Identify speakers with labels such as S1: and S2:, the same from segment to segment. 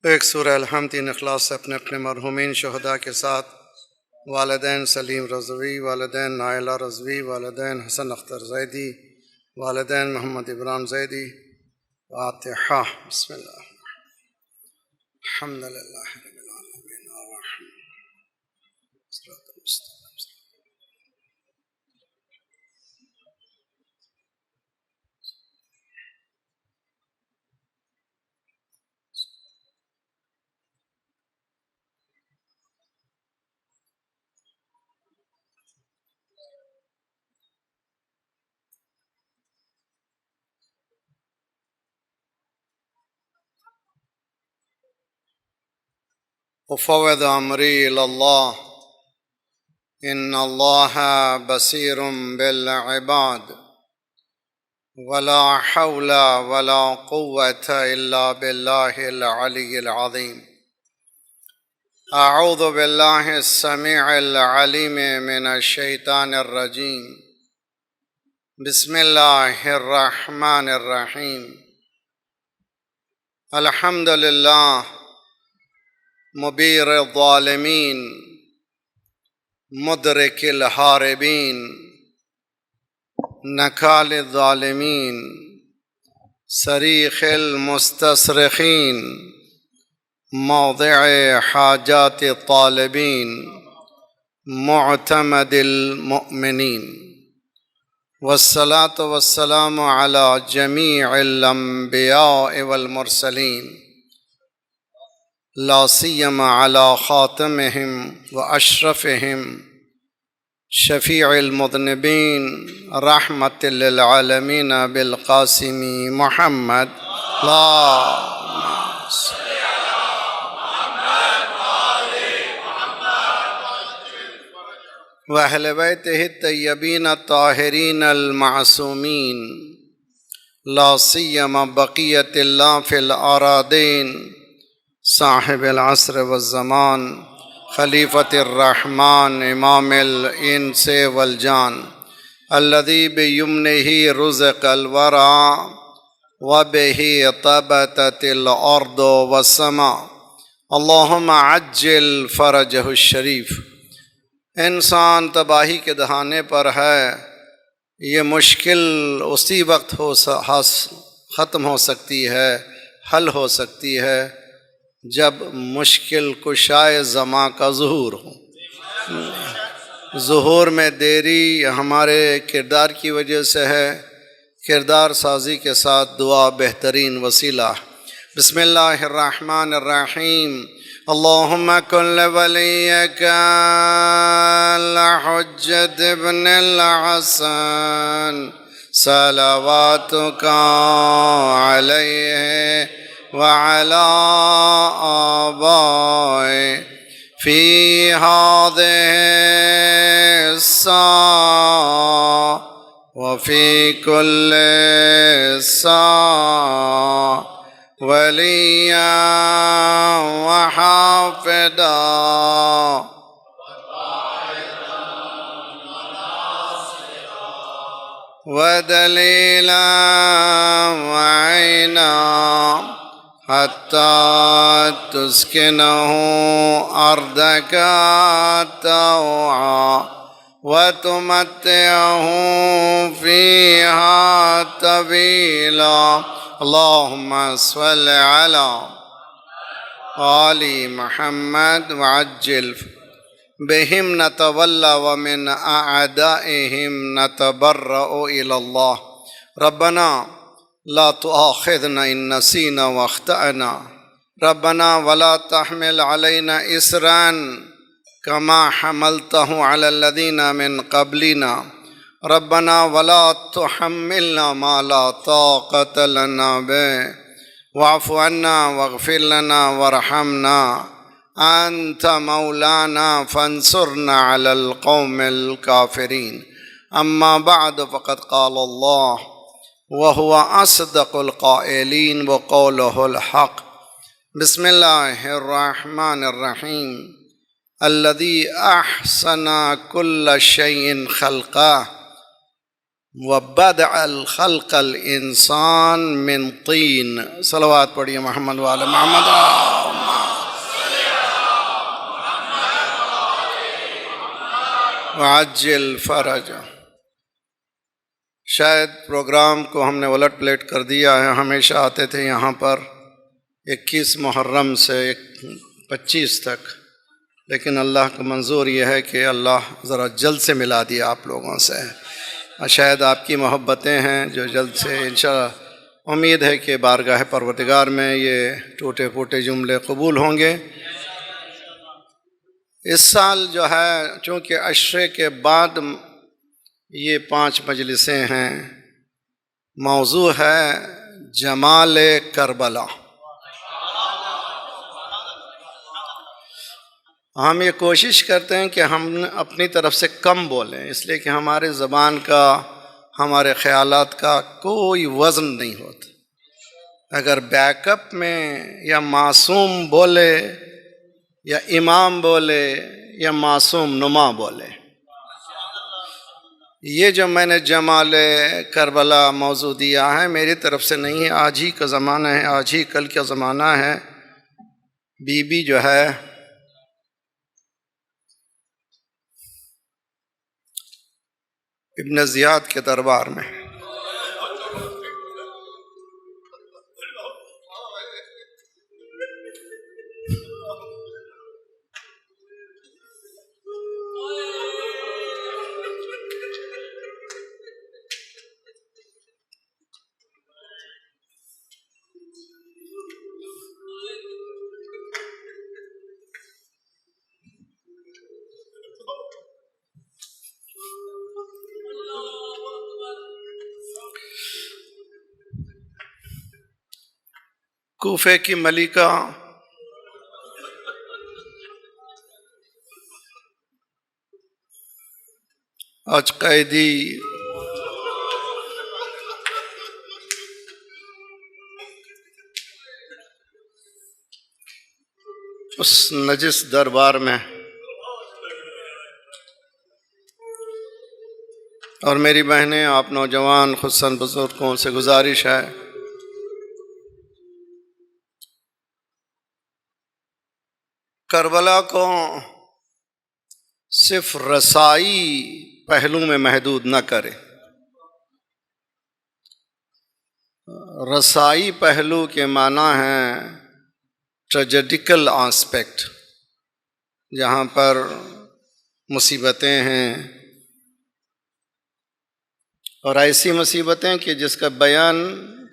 S1: ایک سورہ الحمد تین اخلاص سے اپنے اپنے مرحومین شہداء کے ساتھ والدین سلیم رضوی، والدین نائلہ رضوی، والدین حسن اختر زیدی، والدین محمد ابراہیم زیدی۔ فاتحہ۔ بسم اللہ الحمد للہ رب العالمین الرحمن صراط المستقیم۔ افوض امری الی اللہ ان اللہ بصیر بالعباد ولا حول ولا قوة الا باللہ العلی العظیم۔ اعوذ باللہ السمیع العلیم من الشیطان الرجیم۔ بسم اللہ الرحمن الرحیم۔ الحمد للہ مبیر الظالمین مدرک الحاربین نکال الظالمین صریخ المستصرخین موضع حاجات الطالبین معتمد المؤمنین، والصلاة والسلام على جمیع الانبیاء والمرسلین لا سیما علی خاتمہم و اشرفہم شفیع المذنبین رحمت للعالمین بالقاسم محمد اللہم صل و اہل بیتہ الطیبین الطاہرین المعصومین لا سیما بقیت اللہ فی الارادین صاحب العصر والزمان خلیفۃ الرحمن امام الانس والجان الذی بیمنہ رزق الورى وبہ طبتت الارض والسماء اللہم عجل فرجہ الشریف۔ انسان تباہی کے دہانے پر ہے، یہ مشکل اسی وقت ختم ہو سکتی ہے، حل ہو سکتی ہے جب مشکل کشائے زماں کا ظہور ہو۔ ظہور میں دیری ہمارے کردار کی وجہ سے ہے، کردار سازی کے ساتھ دعا بہترین وسیلہ۔ بسم اللہ الرحمن الرحیم۔ اللہم کن لولیک الحجۃ ابن الحسن صلواتک علیہ وعلى آبائه في هذه الساعة وفي كل ساعة وليا وحافظا ودليلا وعينا حتى تسكنه أرضك طوعا وتمتعه فيها طويلا اللهم صل على آل محمد وعجل بهم نتولى ومن أعدائهم نتبرأ إلى الله ربنا لا تؤاخذنا إن نسينا واخطأنا ربنا ولا تحمل علينا إصرا كما حملته على الذين من قبلنا ربنا ولا تحملنا ما لا طاقة لنا به واعف عنا واغفر لنا وارحمنا أنت مولانا فانصرنا على القوم الكافرين أما بعد فقد قال الله وهو أصدق القائلين وقوله الحق بسم الله الرحمن الرحيم الذي أحسن كل شيء خلقه وبدع الخلق الانسان من طین۔ صلوات پڑھیے محمد وعلی محمد۔ وعجل فرجہ۔ شاید پروگرام کو ہم نے الٹ پلٹ کر دیا ہے، ہمیشہ آتے تھے یہاں پر 21 محرم سے 25 تک، لیکن اللہ کا منظور یہ ہے کہ اللہ ذرا جلد سے ملا دیا آپ لوگوں سے، شاید آپ کی محبتیں ہیں جو جلد سے انشاءاللہ امید ہے کہ بارگاہ پروردگار میں یہ ٹوٹے پھوٹے جملے قبول ہوں گے۔ اس سال جو ہے چونکہ عشرے کے بعد یہ 5 مجلسیں ہیں، موضوع ہے جمال کربلا۔ ہم یہ کوشش کرتے ہیں کہ ہم اپنی طرف سے کم بولیں، اس لیے کہ ہمارے زبان کا، ہمارے خیالات کا کوئی وزن نہیں ہوتا۔ اگر بیک اپ میں یا معصوم بولے یا امام بولے یا معصوم نما بولے، یہ جو میں نے جمال کربلا موضوع دیا ہے میری طرف سے نہیں ہے، آج ہی کا زمانہ ہے، آج ہی کل کا زمانہ ہے۔ بی بی جو ہے ابن زیاد کے دربار میں کوفے کی ملکہ آج قیدی اس نجس دربار میں، اور میری بہنیں، آپ نوجوان خصوصاً بزرگوں سے گزارش ہے کربلا کو صرف رسائی پہلو میں محدود نہ کرے۔ رسائی پہلو کے معنی ہے ٹریجیڈیکل آسپیکٹ، جہاں پر مصیبتیں ہیں، اور ایسی مصیبتیں کہ جس کا بیان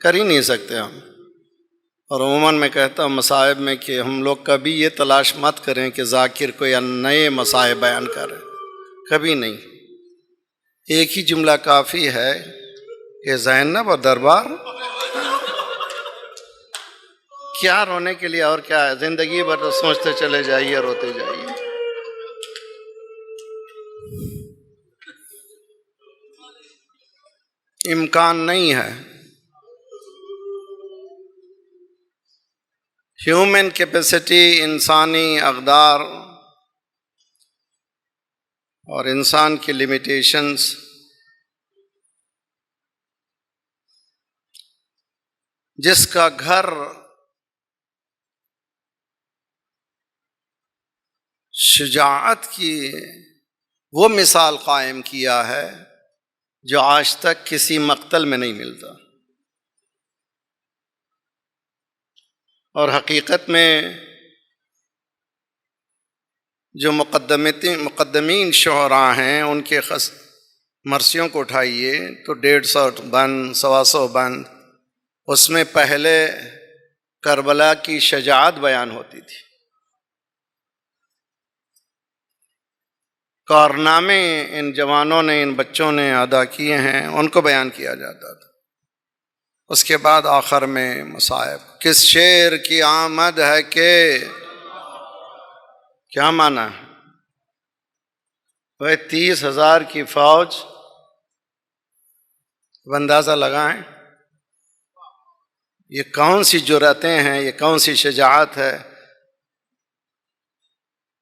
S1: کر ہی نہیں سکتے ہم۔ اور عموماً میں کہتا ہوں مصائب میں کہ ہم لوگ کبھی یہ تلاش مت کریں کہ ذاکر کو یا نئے مصائب بیان کریں، کبھی نہیں۔ ایک ہی جملہ کافی ہے کہ زینب اور دربار، کیا رونے کے لیے اور کیا ہے، زندگی بھر تو سوچتے چلے جائیے، روتے جائیے۔ امکان نہیں ہے۔ ہیومن کیپیسٹی، انسانی اقدار اور انسان کی لمیٹیشنز جس کا گھر شجاعت کی وہ مثال قائم کیا ہے جو آج تک کسی مقتل میں نہیں ملتا، اور حقیقت میں جو مقدمین شعراء ہیں ان کے مرثیوں کو اٹھائیے تو 150 بند، 125 بند، اس میں پہلے کربلا کی شجاعت بیان ہوتی تھی، کارنامے ان جوانوں نے، ان بچوں نے ادا کیے ہیں، ان کو بیان کیا جاتا تھا۔ اس کے بعد آخر میں مصائب۔ کس شیر کی آمد ہے کہ، کیا معنی ہے؟ وہ 30,000 کی فوج، اب اندازہ لگائیں یہ کون سی جرأتیں ہیں، یہ کون سی شجاعت ہے۔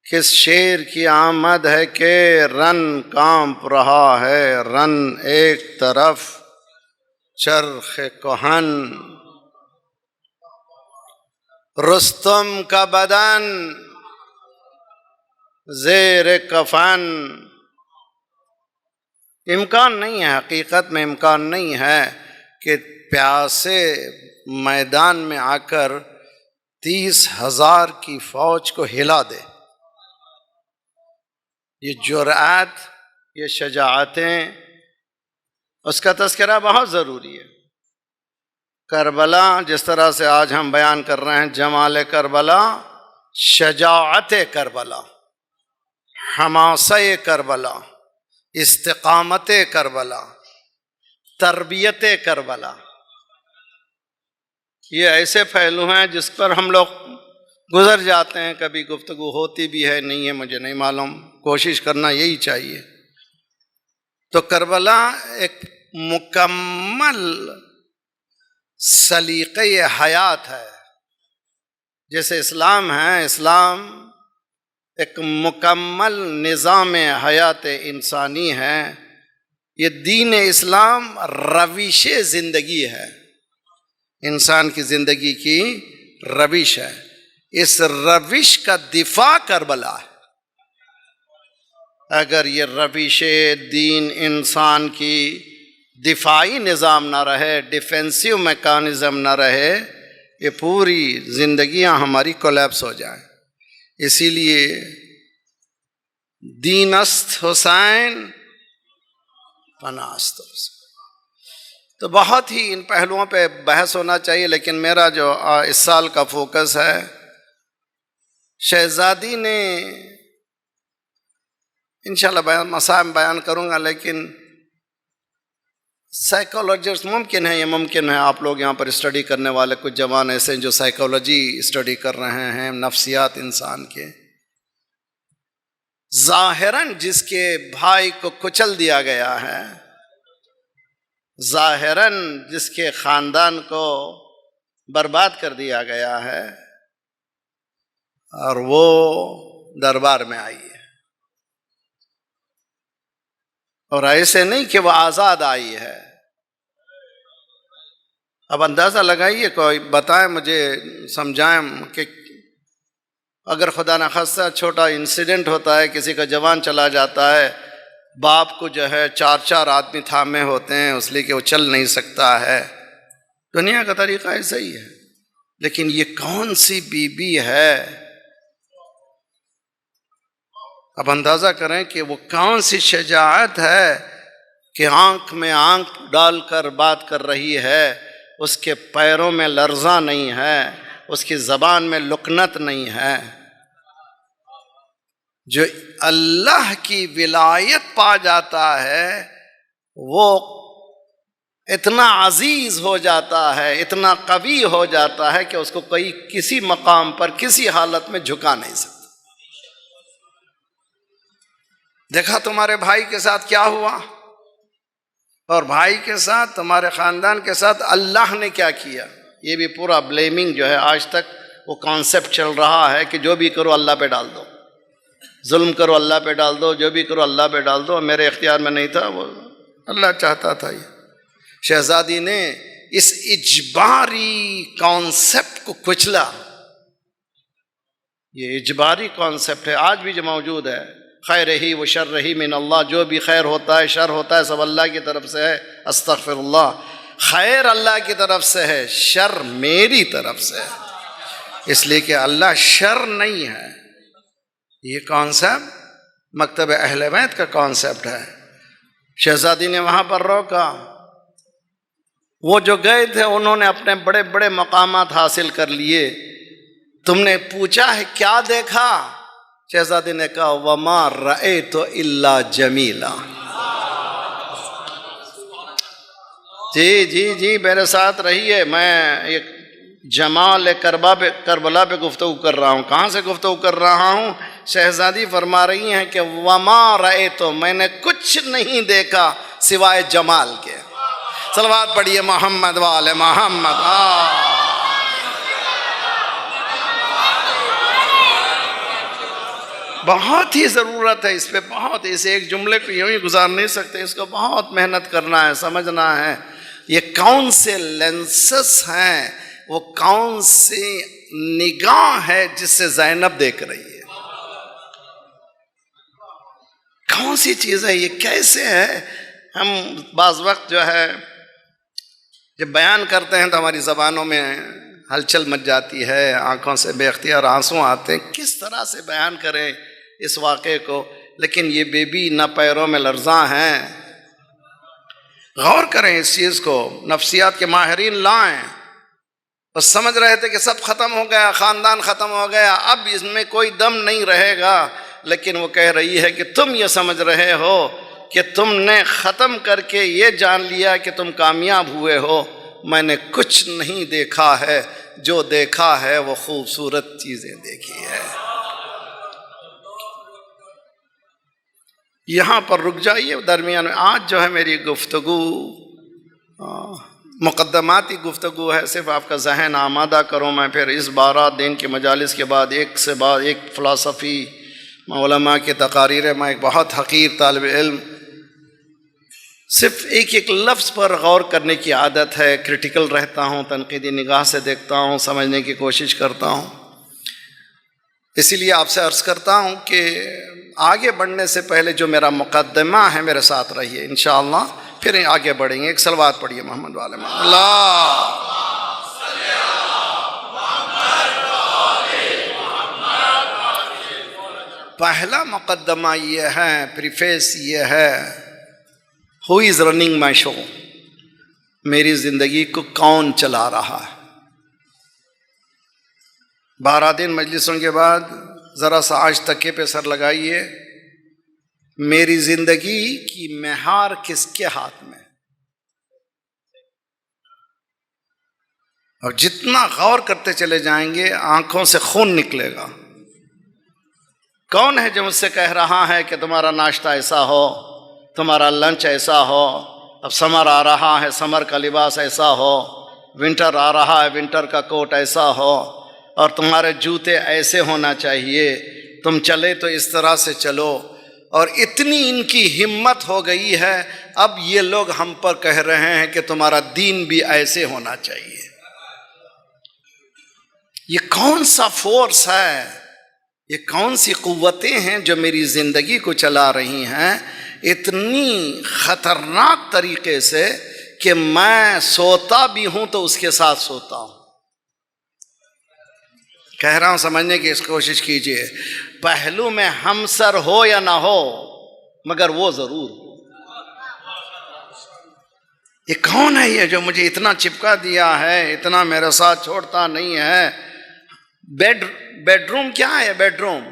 S1: کس شیر کی آمد ہے کہ رن کانپ رہا ہے، رن ایک طرف چرخ کہن، رستم کا بدن زیر کفن، امکان نہیں ہے، حقیقت میں امکان نہیں ہے کہ پیاسے میدان میں آ کر 30,000 کی فوج کو ہلا دے۔ یہ جرأت، یہ شجاعتیں، اس کا تذکرہ بہت ضروری ہے۔ کربلا جس طرح سے آج ہم بیان کر رہے ہیں، جمال کربلا، شجاعت کربلا، حماسہ کربلا، استقامت کربلا، تربیت کربلا، یہ ایسے پہلو ہیں جس پر ہم لوگ گزر جاتے ہیں، کبھی گفتگو ہوتی بھی ہے، نہیں ہے مجھے نہیں معلوم، کوشش کرنا یہی چاہیے۔ تو کربلا ایک مکمل سلیقہ حیات ہے، جیسے اسلام ہے، اسلام ایک مکمل نظام حیات انسانی ہے۔ یہ دین اسلام روش زندگی ہے، انسان کی زندگی کی روش ہے۔ اس روش کا دفاع کربلا ہے۔ اگر یہ روش دین انسان کی دفاعی نظام نہ رہے، ڈیفینسیو میکانزم نہ رہے، یہ پوری زندگیاں ہماری کولیپس ہو جائیں۔ اسی لیے دین است حسین پناہ است حسین۔ تو بہت ہی ان پہلوؤں پہ بحث ہونا چاہیے، لیکن میرا جو اس سال کا فوکس ہے، شہزادی نے انشاءاللہ مسائل بیان کروں گا، لیکن سائیکالوجسٹ ممکن ہے، یہ ممکن ہے آپ لوگ یہاں پر اسٹڈی کرنے والے کچھ جوان ایسے ہیں جو سائیکالوجی اسٹڈی کر رہے ہیں، نفسیات انسان کے۔ ظاہراً جس کے بھائی کو کچل دیا گیا ہے، ظاہراً جس کے خاندان کو برباد کر دیا گیا ہے، اور وہ دربار میں آئی ہے، اور ایسے نہیں کہ وہ آزاد آئی ہے۔ اب اندازہ لگائیے، کوئی بتائیں مجھے، سمجھائیں کہ اگر خدا نخواستہ چھوٹا انسیڈنٹ ہوتا ہے، کسی کا جوان چلا جاتا ہے، باپ کو جو ہے 4 آدمی تھامے ہوتے ہیں اس لیے کہ وہ چل نہیں سکتا ہے۔ دنیا کا طریقہ ایسا ہی ہے، لیکن یہ کون سی بیوی ہے؟ اب اندازہ کریں کہ وہ کون سی شجاعت ہے کہ آنکھ میں آنکھ ڈال کر بات کر رہی ہے، اس کے پیروں میں لرزاں نہیں ہے، اس کی زبان میں لکنت نہیں ہے۔ جو اللہ کی ولایت پا جاتا ہے وہ اتنا عزیز ہو جاتا ہے، اتنا قوی ہو جاتا ہے کہ اس کو کوئی کسی مقام پر کسی حالت میں جھکا نہیں سکتا۔ دیکھا تمہارے بھائی کے ساتھ کیا ہوا، اور بھائی کے ساتھ، تمہارے خاندان کے ساتھ اللہ نے کیا کیا۔ یہ بھی پورا بلیمنگ جو ہے آج تک وہ کانسیپٹ چل رہا ہے کہ جو بھی کرو اللہ پہ ڈال دو، ظلم کرو اللہ پہ ڈال دو، جو بھی کرو اللہ پہ ڈال دو۔ میرے اختیار میں نہیں تھا، وہ اللہ چاہتا تھا۔ یہ شہزادی نے اس اجباری کانسیپٹ کو کچلا۔ یہ اجباری کانسیپٹ ہے، آج بھی جو موجود ہے، خیر ہی و شر ہی من اللہ، جو بھی خیر ہوتا ہے شر ہوتا ہے سب اللہ کی طرف سے ہے، استغفر اللہ، خیر اللہ کی طرف سے ہے، شر میری طرف سے ہے، اس لیے کہ اللہ شر نہیں ہے۔ یہ کانسیپٹ مکتب اہل بیت کا کانسیپٹ ہے۔ شہزادی نے وہاں پر روکا۔ وہ جو گئے تھے انہوں نے اپنے بڑے بڑے مقامات حاصل کر لیے، تم نے پوچھا ہے کیا دیکھا؟ شہزادی نے کہا وما رأیت الا جمیلا۔ جی میرے ساتھ رہیے، میں ایک جمال کربلا پہ گفتگو کر رہا ہوں۔ کہاں سے گفتگو کر رہا ہوں؟ شہزادی فرما رہی ہیں کہ وما رأیت، میں نے کچھ نہیں دیکھا سوائے جمال کے۔ صلوات پڑھیے محمد وآل محمد۔ بہت ہی ضرورت ہے اس پہ، بہت، اس ایک جملے کو یوں ہی گزار نہیں سکتے، اس کو بہت محنت کرنا ہے، سمجھنا ہے۔ یہ کون سے لینسز ہیں، وہ کون سی نگاہ ہے جس سے زینب دیکھ رہی ہے، کون سی چیز ہے، یہ کیسے ہے ہم بعض وقت جو ہے جب بیان کرتے ہیں تو ہماری زبانوں میں ہلچل مچ جاتی ہے، آنکھوں سے بے اختیار آنسو آتے ہیں، کس طرح سے بیان کریں اس واقعے کو. لیکن یہ بیبی نہ پیروں میں لرزاں ہیں. غور کریں اس چیز کو. نفسیات کے ماہرین لائیں، اور سمجھ رہے تھے کہ سب ختم ہو گیا، خاندان ختم ہو گیا، اب اس میں کوئی دم نہیں رہے گا. لیکن وہ کہہ رہی ہے کہ تم یہ سمجھ رہے ہو کہ تم نے ختم کر کے یہ جان لیا کہ تم کامیاب ہوئے ہو. میں نے کچھ نہیں دیکھا ہے، جو دیکھا ہے وہ خوبصورت چیزیں دیکھی ہے. یہاں پر رک جائیے درمیان میں. آج جو ہے میری گفتگو مقدماتی گفتگو ہے، صرف آپ کا ذہن آمادہ کروں. میں پھر اس 12 دن کی مجالس کے بعد ایک سے بعد ایک فلسفی علماء کی تقاریر ہے. میں ایک بہت حقیر طالب علم، صرف ایک ایک لفظ پر غور کرنے کی عادت ہے. کرٹیکل رہتا ہوں، تنقیدی نگاہ سے دیکھتا ہوں، سمجھنے کی کوشش کرتا ہوں. اسی لیے آپ سے عرض کرتا ہوں کہ آگے بڑھنے سے پہلے جو میرا مقدمہ ہے میرے ساتھ رہیے انشاءاللہ، پھر آگے بڑھیں گے. ایک صلوات پڑھیے محمد والے محمد. اللہ پہلا مقدمہ یہ ہے، پریفیس یہ ہے، ہو از رننگ مائی شو. میری زندگی کو کون چلا رہا ہے؟ 12 دن مجلسوں کے بعد ذرا سا آج تکے پہ سر لگائیے. میری زندگی کی مہار کس کے ہاتھ میں؟ اور جتنا غور کرتے چلے جائیں گے آنکھوں سے خون نکلے گا. کون ہے جو مجھ سے کہہ رہا ہے کہ تمہارا ناشتہ ایسا ہو، تمہارا لنچ ایسا ہو، اب سمر آ رہا ہے سمر کا لباس ایسا ہو، ونٹر آ رہا ہے ونٹر کا کوٹ ایسا ہو، اور تمہارے جوتے ایسے ہونا چاہیے، تم چلے تو اس طرح سے چلو. اور اتنی ان کی ہمت ہو گئی ہے اب یہ لوگ ہم پر کہہ رہے ہیں کہ تمہارا دین بھی ایسے ہونا چاہیے. یہ کون سا فورس ہے، یہ کون سی قوتیں ہیں جو میری زندگی کو چلا رہی ہیں اتنی خطرناک طریقے سے کہ میں سوتا بھی ہوں تو اس کے ساتھ سوتا ہوں. کہہ رہا ہوں سمجھنے کی اس کوشش کیجئے. پہلو میں ہم سر ہو یا نہ ہو مگر وہ ضرور ہو. یہ کون ہے یہ جو مجھے اتنا چپکا دیا ہے، اتنا میرے ساتھ چھوڑتا نہیں ہے؟ بیڈ روم کیا ہے؟ بیڈ روم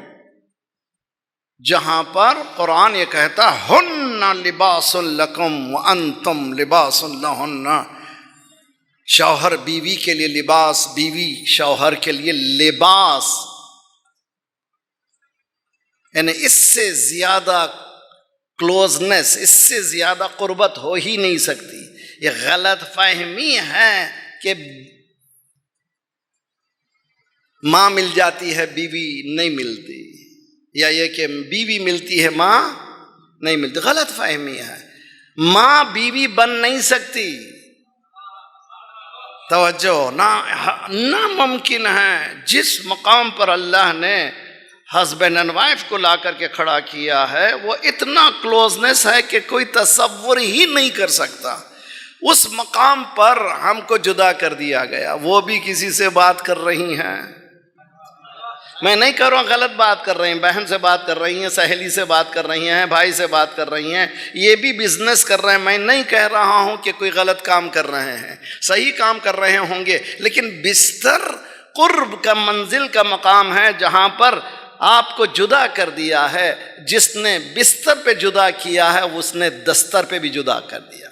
S1: جہاں پر قرآن یہ کہتا ہن لباس لکم وانتم لباس لہن. شوہر بیوی کے لیے لباس، بیوی شوہر کے لیے لباس. یعنی اس سے زیادہ کلوزنس، اس سے زیادہ قربت ہو ہی نہیں سکتی. یہ غلط فہمی ہے کہ ماں مل جاتی ہے بیوی نہیں ملتی، یا یہ کہ بیوی ملتی ہے ماں نہیں ملتی. غلط فہمی ہے. ماں بیوی بن نہیں سکتی. توجہ، ناممکن ہے. جس مقام پر اللہ نے ہسبینڈ اینڈ وائف کو لا کر کے کھڑا کیا ہے وہ اتنا کلوزنس ہے کہ کوئی تصور ہی نہیں کر سکتا. اس مقام پر ہم کو جدا کر دیا گیا. وہ بھی کسی سے بات کر رہی ہیں، میں نہیں کر رہا ہوں غلط بات کر رہی ہیں، بہن سے بات کر رہی ہیں، سہیلی سے بات کر رہی ہیں، بھائی سے بات کر رہی ہیں، یہ بھی بزنس کر رہے ہیں. میں نہیں کہہ رہا ہوں کہ کوئی غلط کام کر رہے ہیں، صحیح کام کر رہے ہوں گے، لیکن بستر قرب کا منزل کا مقام ہے جہاں پر آپ کو جدا کر دیا ہے. جس نے بستر پہ جدا کیا ہے اس نے دستر پہ بھی جدا کر دیا.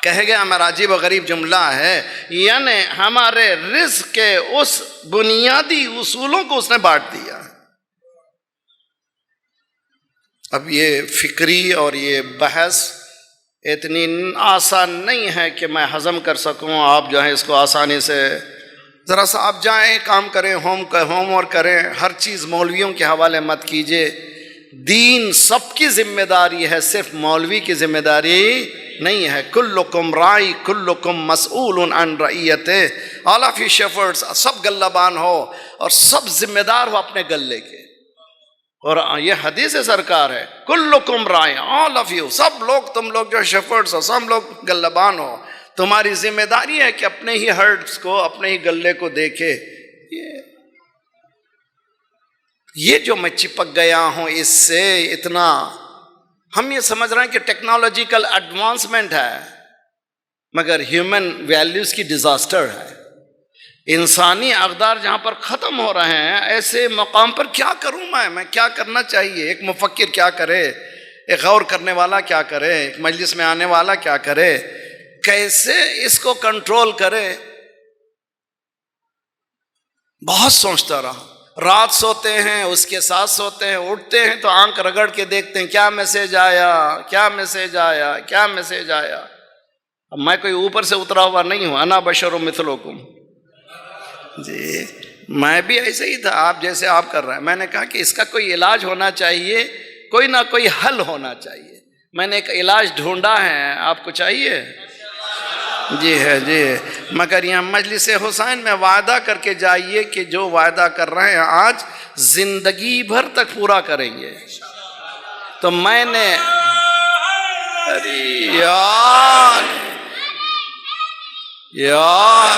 S1: کہے گیا ہمارا عجیب و غریب جملہ ہے، یعنی ہمارے رزق کے اس بنیادی اصولوں کو اس نے بانٹ دیا. اب یہ فکری اور یہ بحث اتنی آسان نہیں ہے کہ میں ہضم کر سکوں. آپ جو ہے اس کو آسانی سے ذرا سا آپ جائیں کام کریں، ہوم ورک کریں. ہر چیز مولویوں کے حوالے مت کیجیے. دین سب کی ذمہ داری ہے، صرف مولوی کی ذمہ داری نہیں ہے. کلکم رائی کلکم مسئول عن رعیتہ. آل آف یو شیفرڈز، سب گلہ بان ہو اور سب ذمہ دار ہو اپنے گلے کے. اور یہ حدیث سرکار ہے، کلکم راع، آل آف یو، سب لوگ، تم لوگ جو شیفرڈز ہو، سب لوگ گلبان ہو، تمہاری ذمہ داری ہے کہ اپنے ہی ہرڈز کو، اپنے ہی گلے کو دیکھے۔ یہ جو میں چپک گیا ہوں اس سے اتنا، ہم یہ سمجھ رہے ہیں کہ ٹیکنالوجیکل ایڈوانسمنٹ ہے، مگر ہیومن ویلیوز کی ڈیزاسٹر ہے۔ انسانی اقدار جہاں پر ختم ہو رہے ہیں، ایسے مقام پر کیا کروں میں کیا کرنا چاہیے؟ ایک مفکر کیا کرے، ایک غور کرنے والا کیا کرے، ایک مجلس میں آنے والا کیا کرے، کیسے اس کو کنٹرول کرے؟ بہت سوچتا رہا، رات سوتے ہیں اس کے ساتھ سوتے ہیں، اٹھتے ہیں تو آنکھ رگڑ کے دیکھتے ہیں کیا میسج آیا، کیا میسج آیا، کیا میسج آیا۔ اب میں کوئی اوپر سے اترا ہوا نہیں ہوں، انا بشر مثلکم، جی میں بھی ایسے ہی تھا آپ جیسے آپ کر رہے ہیں۔ میں نے کہا کہ اس کا کوئی علاج ہونا چاہیے، کوئی نہ کوئی حل ہونا چاہیے۔ میں نے ایک علاج ڈھونڈا ہے، آپ کو چاہیے؟ جی ہے، جی ہے، مگر یہاں مجلس حسین میں وعدہ کر کے جائیے کہ جو وعدہ کر رہے ہیں آج زندگی بھر تک پورا کریں گے۔ تو میں نے یار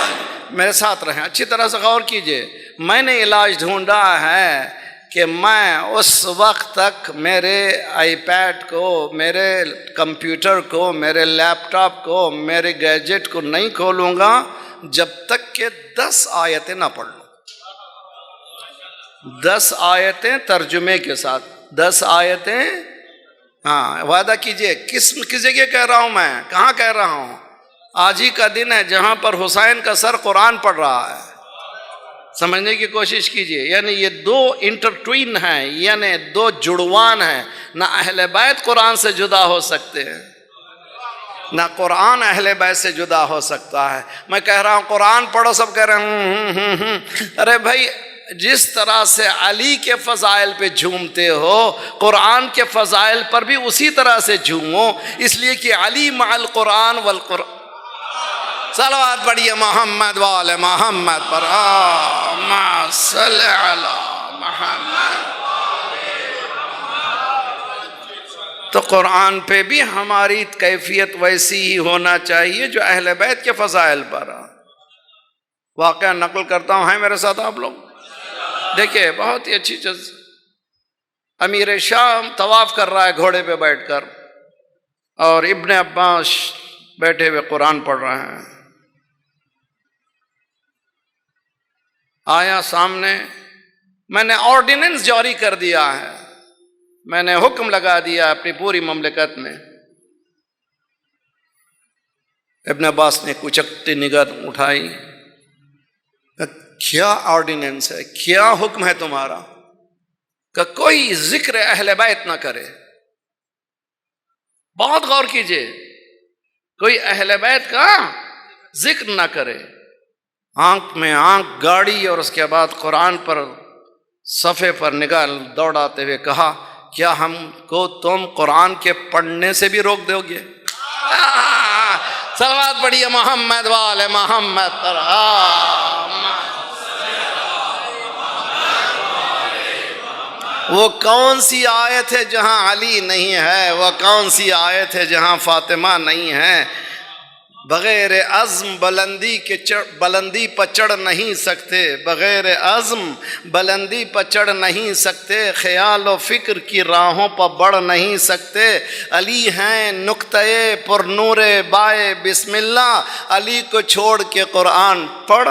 S1: میرے ساتھ رہیں، اچھی طرح سے غور کیجئے، میں نے علاج ڈھونڈا ہے کہ میں اس وقت تک میرے آئی پیڈ کو، میرے کمپیوٹر کو، میرے لیپ ٹاپ کو، میرے گیجٹ کو نہیں کھولوں گا جب تک کہ 10 آیتیں نہ پڑھ لوں۔ 10 آیتیں ترجمے کے ساتھ، 10 آیتیں۔ ہاں وعدہ کیجئے۔ کس جگہ کہہ رہا ہوں میں، کہاں کہہ رہا ہوں؟ آج ہی کا دن ہے جہاں پر حسین کا سر قرآن پڑھ رہا ہے۔ سمجھنے کی کوشش کیجئے، یعنی یہ 2 انٹرٹوین ہیں، یعنی 2 جڑوان ہیں۔ نہ اہل بیت قرآن سے جدا ہو سکتے ہیں، نہ قرآن اہل بیت سے جدا ہو سکتا ہے۔ میں کہہ رہا ہوں قرآن پڑھو، سب کہہ رہے ہیں ارے بھائی جس طرح سے علی کے فضائل پہ جھومتے ہو، قرآن کے فضائل پر بھی اسی طرح سے جھومو، اس لیے کہ علی مع القرآن والقرآن۔ صلوات پڑھیے محمد وآل محمد پر، اللہم صلی علی محمد۔ تو قرآن پہ بھی ہماری کیفیت ویسی ہی ہونا چاہیے جو اہل بیت کے فضائل پر۔ واقعہ نقل کرتا ہوں، ہیں میرے ساتھ آپ لوگ؟ دیکھیں بہت ہی اچھی چیز، امیر شام طواف کر رہا ہے گھوڑے پہ بیٹھ کر، اور ابن عباس بیٹھے ہوئے قرآن پڑھ رہے ہیں۔ آیا سامنے، میں نے آرڈیننس جاری کر دیا ہے، میں نے حکم لگا دیا اپنی پوری مملکت میں۔ ابن عباس نے کچکتی نگاہ اٹھائی، کیا آرڈیننس ہے، کیا حکم ہے تمہارا؟ کہ کوئی ذکر اہل بیت نہ کرے۔ بہت غور کیجئے، کوئی اہل بیت کا ذکر نہ کرے۔ آنکھ میں آنکھ گاڑی، اور اس کے بعد قرآن پر صفحے پر نگاہ دوڑاتے ہوئے کہا کیا ہم کو تم قرآن کے پڑھنے سے بھی روک دو گے؟ صلوات پڑھیے محمد وآل محمد پر۔ وہ کون سی آیت ہے جہاں علی نہیں ہے؟ وہ کون سی آیت ہے جہاں فاطمہ نہیں ہے؟ بغیر عزم بلندی پر چڑھ نہیں سکتے، بغیر عزم بلندی پر چڑھ نہیں سکتے، خیال و فکر کی راہوں پر بڑھ نہیں سکتے۔ علی ہیں نقطۂ پر نور بائے بسم اللہ، علی کو چھوڑ کے قرآن پڑھ۔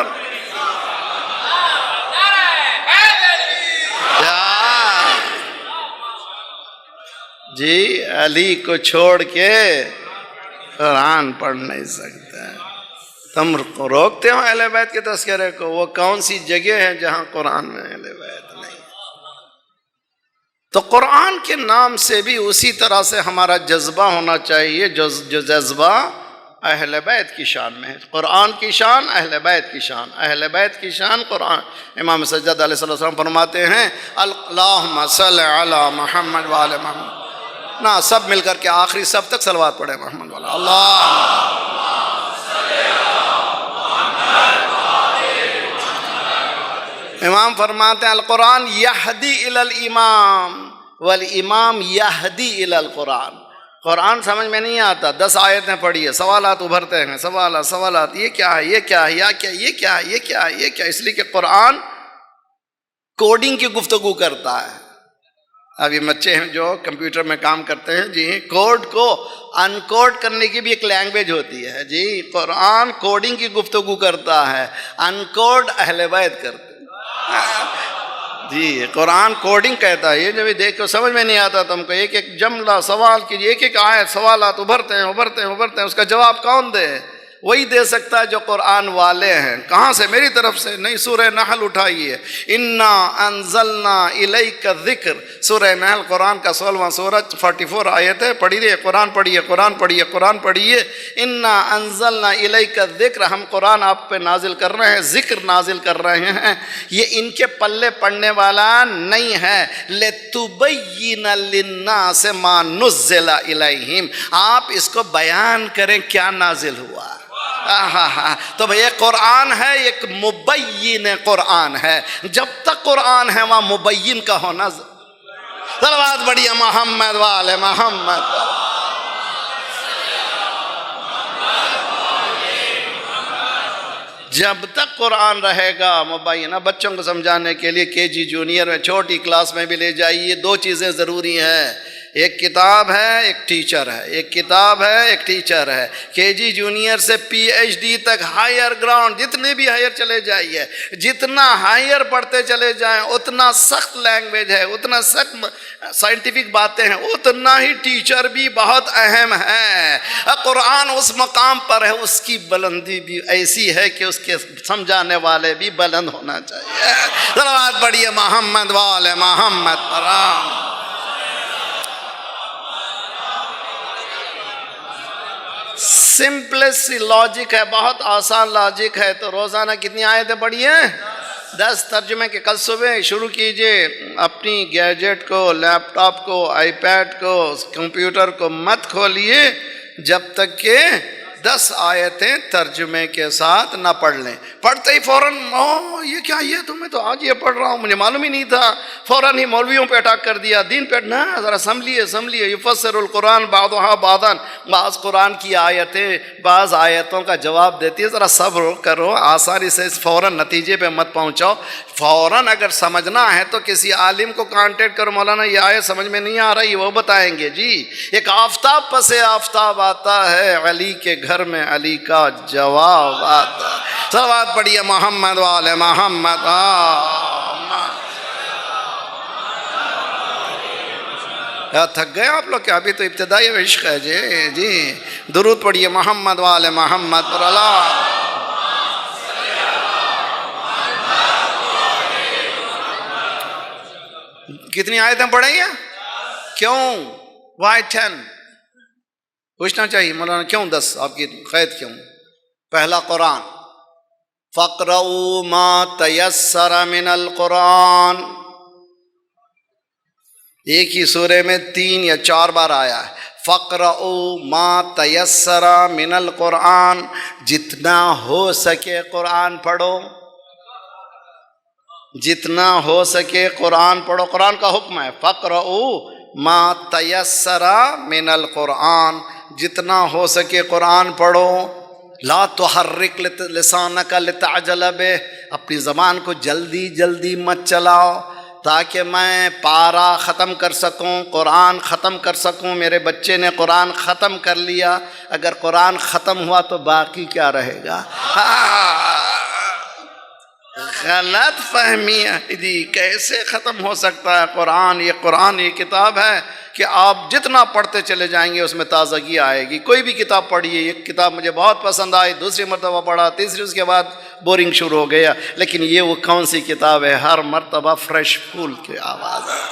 S1: جی علی کو چھوڑ کے قرآن پڑھ نہیں سکتا۔ تم روکتے ہو اہل بیت کے تذکرے کو، وہ کون سی جگہ ہے جہاں قرآن میں اہل بیت نہیں؟ تو قرآن کے نام سے بھی اسی طرح سے ہمارا جذبہ ہونا چاہیے جو جذبہ اہل بیت کی شان میں ہے۔ قرآن کی شان، اہل بیت کی شان، اہل بیت کی شان قرآن۔ امام سجاد علیہ السلام فرماتے ہیں اللہم صلی علی محمد وآل محمد۔ نا سب مل کر کے آخری سب تک صلوات پڑھے محمد والا، اللہ امام فرماتے ہیں القرآن یہدی الی الامام والامام یہدی الی القرآن. قرآن سمجھ میں نہیں آتا، 10 آیتیں پڑھی ہے، سوالات ابھرتے ہیں، سوالات یہ کیا ہے، یہ کیا ہے، یہ کیا ہے، یہ کیا ہے، یہ کیا ہے، یہ کیا ہے. اس لیے کہ قرآن کوڈنگ کی گفتگو کرتا ہے. اب یہ بچے ہیں جو کمپیوٹر میں کام کرتے ہیں، جی کوڈ کو انکوڈ کرنے کی بھی ایک لینگویج ہوتی ہے. جی قرآن کوڈنگ کی گفتگو کرتا ہے، انکوڈ اہل بیت کرتے ہیں. جی قرآن کوڈنگ کہتا ہے. یہ جب دیکھو سمجھ میں نہیں آتا تم کو، ایک ایک جملہ سوال کیجیے، ایک ایک آیت، سوالات ابھرتے ہیں. اس کا جواب کون دے؟ وہی دے سکتا ہے جو قرآن والے ہیں. کہاں سے؟ میری طرف سے نہیں. سورہ نحل اٹھائیے، انا انزلنا الیک الذکر. سورہ نحل قرآن کا 16واں سورہ 44 آیت ہے. پڑھیے قرآن، پڑھیے. انا انزلنا الیک الذکر، ہم قرآن آپ پہ نازل کر رہے ہیں، ذکر نازل کر رہے ہیں. یہ ان کے پلے پڑنے والا نہیں ہے. لتبین للناس ما نزل الیہم، آپ اس کو بیان کریں کیا نازل ہوا. تو بھئی ایک قرآن ہے، ایک مبین قرآن ہے. جب تک قرآن ہے وہاں مبین کا ہونا. صلوات بڑھیا محمد والے محمد. جب تک قرآن رہے گا مبینہ. بچوں کو سمجھانے کے لیے KG جونیئر میں چھوٹی کلاس میں بھی لے جائیے. 2 چیزیں ضروری ہیں، ایک کتاب ہے، ایک ٹیچر ہے. ایک کتاب ہے، ایک ٹیچر ہے. KG جونیئر سے PhD تک ہائر گراؤنڈ، جتنے بھی ہائر چلے جائیے، جتنا ہائر پڑھتے چلے جائیں اتنا سخت لینگویج ہے، اتنا سخت سائنٹیفک باتیں ہیں، اتنا ہی ٹیچر بھی بہت اہم ہے. قرآن اس مقام پر ہے، اس کی بلندی بھی ایسی ہے کہ اس کے سمجھانے والے بھی بلند ہونا چاہیے. صلوات پڑھیے محمد والے محمد پر. سمپلسٹ سی لاجک ہے، بہت آسان لاجک ہے. تو روزانہ کتنی آیتیں پڑھی ہیں؟ 10 ترجمے کے. کل صبح شروع کیجئے. اپنی گیجٹ کو، لیپ ٹاپ کو، آئی پیڈ کو، کمپیوٹر کو مت کھولیے جب تک کہ 10 آیتیں ترجمے کے ساتھ نہ پڑھ لیں. پڑھتے ہی فوراً یہ کیا، یہ تو میں تو آج یہ پڑھ رہا ہوں، مجھے معلوم ہی نہیں تھا، فوراً ہی مولویوں پہ اٹیک کر دیا، دین پہ. نہ، ذرا سنبھلیے. یفسر القرآن بعضها بعضا، بعض قرآن کی آیتیں بعض آیتوں کا جواب دیتی ہے. ذرا صبر کرو، آسانی سے فوراً نتیجے پہ مت پہنچاؤ. فوراً اگر سمجھنا ہے تو کسی عالم کو کانٹیکٹ کرو، مولانا یہ آیت سمجھ میں نہیں آ رہی، وہ بتائیں گے. جی ایک آفتاب پس آفتاب آتا ہے، علی کے گھر میں علی کا جواب آتا. صلوات پڑھیے محمد والے محمد. تھک گئے آپ لوگ کیا؟ ابھی تو ابتدائی عشق ہے. جی درود پڑھیے محمد والے محمد پر. اللہ کتنی آیتیں پڑھیں گے؟ کیوں؟ وائی 10؟ پوچھنا چاہیے مولانا کیوں 10؟ آپ کی قید کیوں؟ پہلا قرآن، فَاقْرَؤُوا مَا تَيَسَّرَ مِنَ الْقُرْآنِ. ایک ہی سورے میں 3 یا 4 بار آیا ہے. فَاقْرَؤُوا مَا تَيَسَّرَ مِنَ الْقُرْآنِ. جتنا ہو سکے قرآن پڑھو، جتنا ہو سکے قرآن پڑھو. قرآن کا حکم ہے فَاقْرَؤُوا مَا تَيَسَّرَ مِنَ الْقُرْآنِ. جتنا ہو سکے قرآن پڑھو. لا تحرک لسانک لتعجل بہ. اپنی زبان کو جلدی جلدی مت چلاؤ تاکہ میں پارا ختم کر سکوں، قرآن ختم کر سکوں. میرے بچے نے قرآن ختم کر لیا، اگر قرآن ختم ہوا تو باقی کیا رہے گا؟ غلط فہمی ہے جی. کیسے ختم ہو سکتا ہے قرآن؟ یہ قرآن یہ کتاب ہے کہ آپ جتنا پڑھتے چلے جائیں گے اس میں تازگی آئے گی. کوئی بھی کتاب پڑھیے. ایک کتاب مجھے بہت پسند آئی، دوسری مرتبہ پڑھا، تیسری، اس کے بعد بورنگ شروع ہو گیا. لیکن یہ وہ کون سی کتاب ہے؟ ہر مرتبہ فریش پھول کی آواز ہے،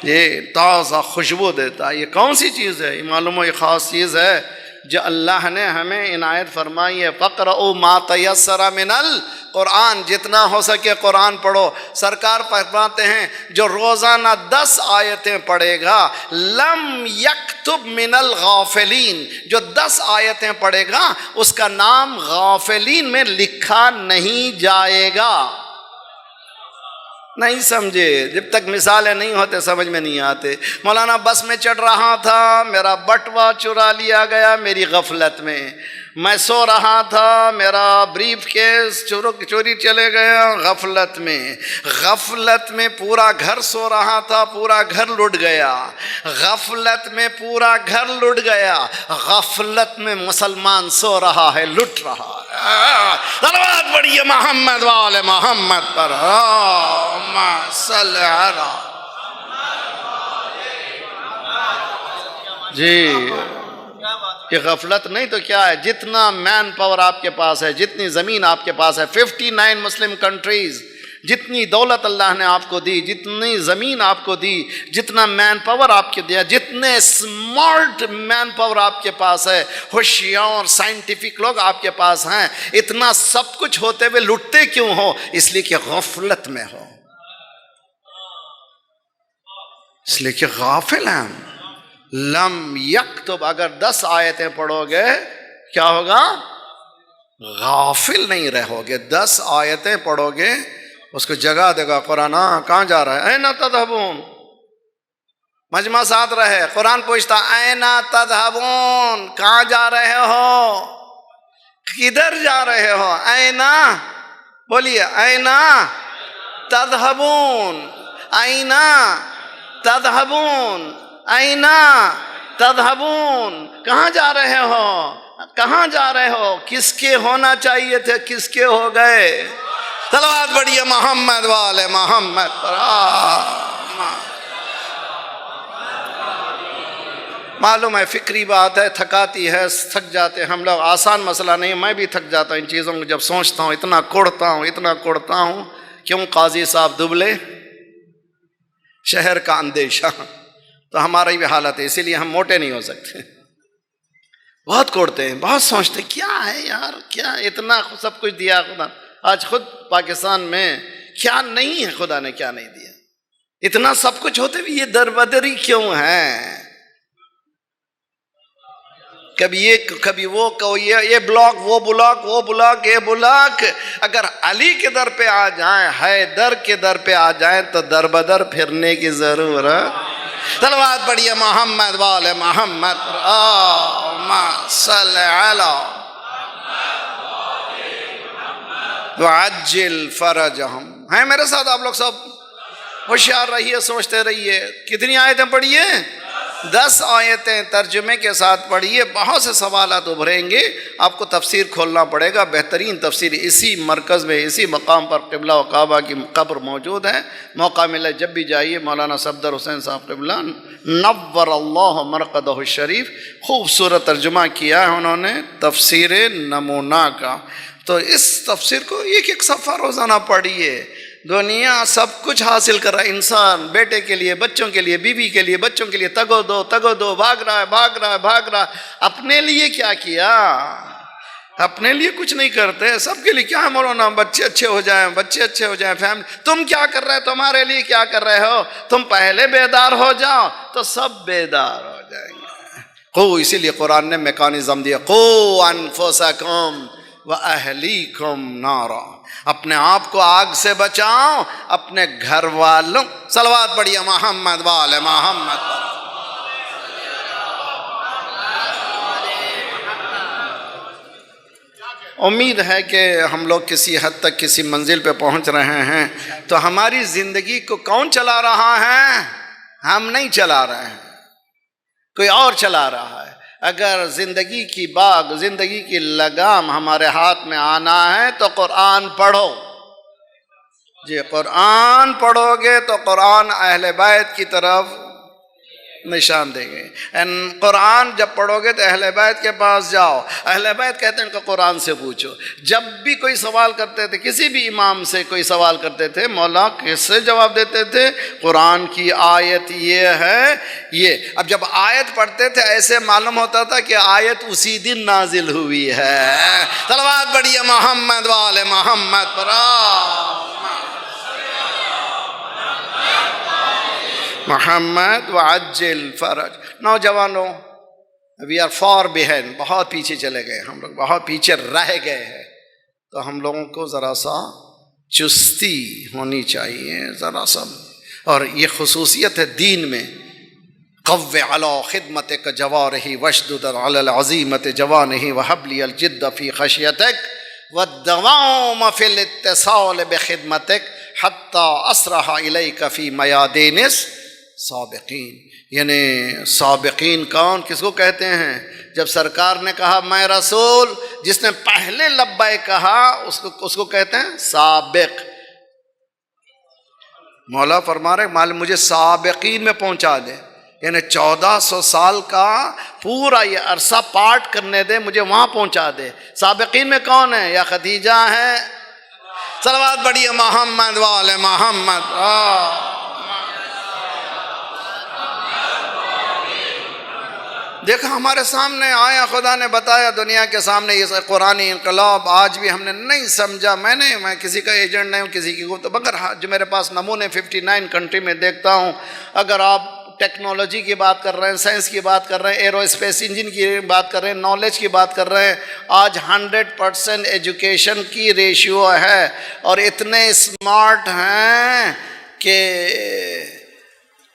S1: یہ تازہ خوشبو دیتا ہے. یہ کون سی چیز ہے؟ یہ معلوم ہو یہ خاص چیز ہے جو اللہ نے ہمیں عنایت فرمائی ہے. فَاقْرَؤُوا مَا تَيَسَّرَ مِنَ الْقُرْآنِ. جتنا ہو سکے قرآن پڑھو. سرکار فرماتے ہیں جو روزانہ 10 آیتیں پڑھے گا، لم یکتب من الغافلین. جو 10 آیتیں پڑھے گا اس کا نام غافلین میں لکھا نہیں جائے گا.
S2: نہیں سمجھے، جب تک مثالیں نہیں ہوتے سمجھ میں نہیں آتے۔ مولانا بس میں چڑھ رہا تھا، میرا بٹوا چرا لیا گیا میری غفلت میں، میں سو رہا تھا، میرا بریف کیس چوری چلے گیا غفلت میں، غفلت میں پورا گھر سو رہا تھا، پورا گھر لٹ گیا، غفلت میں پورا گھر لٹ گیا، غفلت میں مسلمان سو رہا ہے، لٹ رہا ہے۔ صلوات پڑھیے محمد والے محمد پر، اللہم صل علی۔ جی یہ غفلت نہیں تو کیا ہے؟ جتنا مین پاور آپ کے پاس ہے، جتنی زمین آپ کے پاس ہے، 59 مسلم کنٹریز، جتنی دولت اللہ نے آپ کو دی، جتنی زمین آپ کو دی، جتنا مین پاور آپ کے دیا، جتنے اسمارٹ مین پاور آپ کے پاس ہے، ہوشیار سائنٹیفک لوگ آپ کے پاس ہیں، اتنا سب کچھ ہوتے ہوئے لٹتے کیوں ہو؟ اس لیے کہ غفلت میں ہو، اس لیے کہ غافل ہیں۔ لم یکتب، اگر 10 آیتیں پڑھو گے کیا ہوگا؟ غافل نہیں رہو گے۔ 10 آیتیں پڑھو گے، اس کو جگہ دے گا قرآن، کہاں جا رہا ہے؟ اینا تذہبون، مجمع ساتھ رہے، قرآن پوچھتا اینا تذہبون، کہاں جا رہے ہو؟ کدھر جا رہے ہو؟ اینا، بولیے اینا تذہبون، اینا تذہبون، اینا تذہبون، کہاں جا رہے ہو؟ کہاں جا رہے ہو؟ کس کے ہونا چاہیے تھے، کس کے ہو گئے؟ صلوات پڑھیے محمد والے محمد پر۔ معلوم ہے فکری بات ہے، تھکاتی ہے، تھک جاتے ہیں ہم لوگ، آسان مسئلہ نہیں، میں بھی تھک جاتا ہوں ان چیزوں کو جب سوچتا ہوں، اتنا کوڑتا ہوں، کیوں قاضی صاحب دبلے، شہر کا اندیشہ، تو ہماری بھی حالت ہے، اسی لیے ہم موٹے نہیں ہو سکتے، بہت کوڑتے ہیں، بہت سوچتے ہیں کیا ہے یار، کیا اتنا سب کچھ دیا خدا، آج خود پاکستان میں کیا نہیں ہے، خدا نے کیا نہیں دیا، اتنا سب کچھ ہوتے بھی یہ دربدری کیوں ہے؟ کبھی یہ کبھی وہ، یہ بلاک وہ بلاک، وہ بلاک یہ بلاک، اگر علی کے در پہ آ جائیں، حیدر کے در پہ آ جائیں تو دربدر پھرنے کی ضرورت۔ صلوات پڑھیے محمد والے محمد، اللہم صل علی وعجل فرجہم۔ ہیں میرے ساتھ آپ لوگ سب؟ ہوشیار رہیے، سوچتے رہیے۔ کتنی آیتیں پڑھیے؟ 10 آیتیں ترجمے کے ساتھ پڑھیے، بہت سے سوالات ابھریں گے، آپ کو تفسیر کھولنا پڑے گا، بہترین تفسیر اسی مرکز میں، اسی مقام پر قبلہ و کعبہ کی قبر موجود ہے، موقع ملے جب بھی جائیے۔ مولانا صفدر حسین صاحب قبلہ نور اللہ مرقدہ الشریف، خوبصورت ترجمہ کیا ہے انہوں نے تفسیر نمونہ کا، تو اس تفسیر کو ایک ایک صفحہ روزانہ پڑھیے۔ دنیا سب کچھ حاصل کر رہا ہے انسان، بیٹے کے لیے، بچوں کے لیے، بیوی کے لیے، بچوں کے لیے، تگو دو، بھاگ رہا ہے، اپنے لیے کیا کیا؟ اپنے لیے کچھ نہیں کرتے، سب کے لیے کیا ہے مولانا؟ بچے اچھے ہو جائیں، فیملی، تم کیا کر رہے؟ تمہارے لیے کیا کر رہے ہو؟ تم پہلے بیدار ہو جاؤ تو سب بیدار ہو جائیں گے۔ اسی لیے قرآن نے میکانزم دیا، قو انفسکم وَأَهْلِيكُمْ نَارًا، اپنے آپ کو آگ سے بچاؤ، اپنے گھر والوں۔ صلوات پڑھیے محمد والے محمد۔ امید ہے کہ ہم لوگ کسی حد تک کسی منزل پہ پہنچ رہے ہیں، تو ہماری زندگی کو کون چلا رہا ہے؟ ہم نہیں چلا رہے ہیں، کوئی اور چلا رہا ہے۔ اگر زندگی کی باغ، زندگی کی لگام ہمارے ہاتھ میں آنا ہے تو قرآن پڑھو۔ جی قرآن پڑھو گے تو قرآن اہل بیت کی طرف نشان دے گے۔ قرآن جب پڑھو گے تو اہل بیت کے پاس جاؤ، اہل بیت کہتے ہیں کہ قرآن سے پوچھو۔ جب بھی کوئی سوال کرتے تھے، کسی بھی امام سے کوئی سوال کرتے تھے، مولا کس سے جواب دیتے تھے؟ قرآن کی آیت یہ ہے یہ۔ اب جب آیت پڑھتے تھے ایسے معلوم ہوتا تھا کہ آیت اسی دن نازل ہوئی ہے۔ صلوات پڑھیے محمد والے محمد پر۔ محمد وعجل فرج۔ نوجوانوں، وی آر فار بیہائنڈ، بہت پیچھے چلے گئے ہم لوگ، بہت پیچھے رہ گئے ہیں، تو ہم لوگوں کو ذرا سا چستی ہونی چاہیے ذرا سا، اور یہ خصوصیت ہے دین میں. قو علی خدمتک جوارحی واشدد علی العزیمت جوانحی وہب لی الجد فی خشیتک والدوام فی الاتصال بخدمتک حتی اسرح الیک فی میادین السابقین. یعنی سابقین کون، کس کو کہتے ہیں؟ جب سرکار نے کہا میں رسول، جس نے پہلے لبیک کہا اس کو کہتے ہیں سابق. مولا فرما رہے مال مجھے سابقین میں پہنچا دے، یعنی 1400 سال کا پورا یہ عرصہ پاٹ کرنے دے، مجھے وہاں پہنچا دے. سابقین میں کون ہے؟ یا خدیجہ ہے، صلوات بڑھیے محمد والے محمد. دیکھا ہمارے سامنے آیا، خدا نے بتایا دنیا کے سامنے یہ قرآنی انقلاب. آج بھی ہم نے نہیں سمجھا. میں کسی کا ایجنٹ نہیں ہوں، کسی کی تو مگر جو میرے پاس نمونے 59 کنٹری میں دیکھتا ہوں. اگر آپ ٹیکنالوجی کی بات کر رہے ہیں، سائنس کی بات کر رہے ہیں، ایرو اسپیس انجن کی بات کر رہے ہیں، نالج کی بات کر رہے ہیں، آج 100% ایجوکیشن کی ریشیو ہے. اور اتنے اسمارٹ ہیں کہ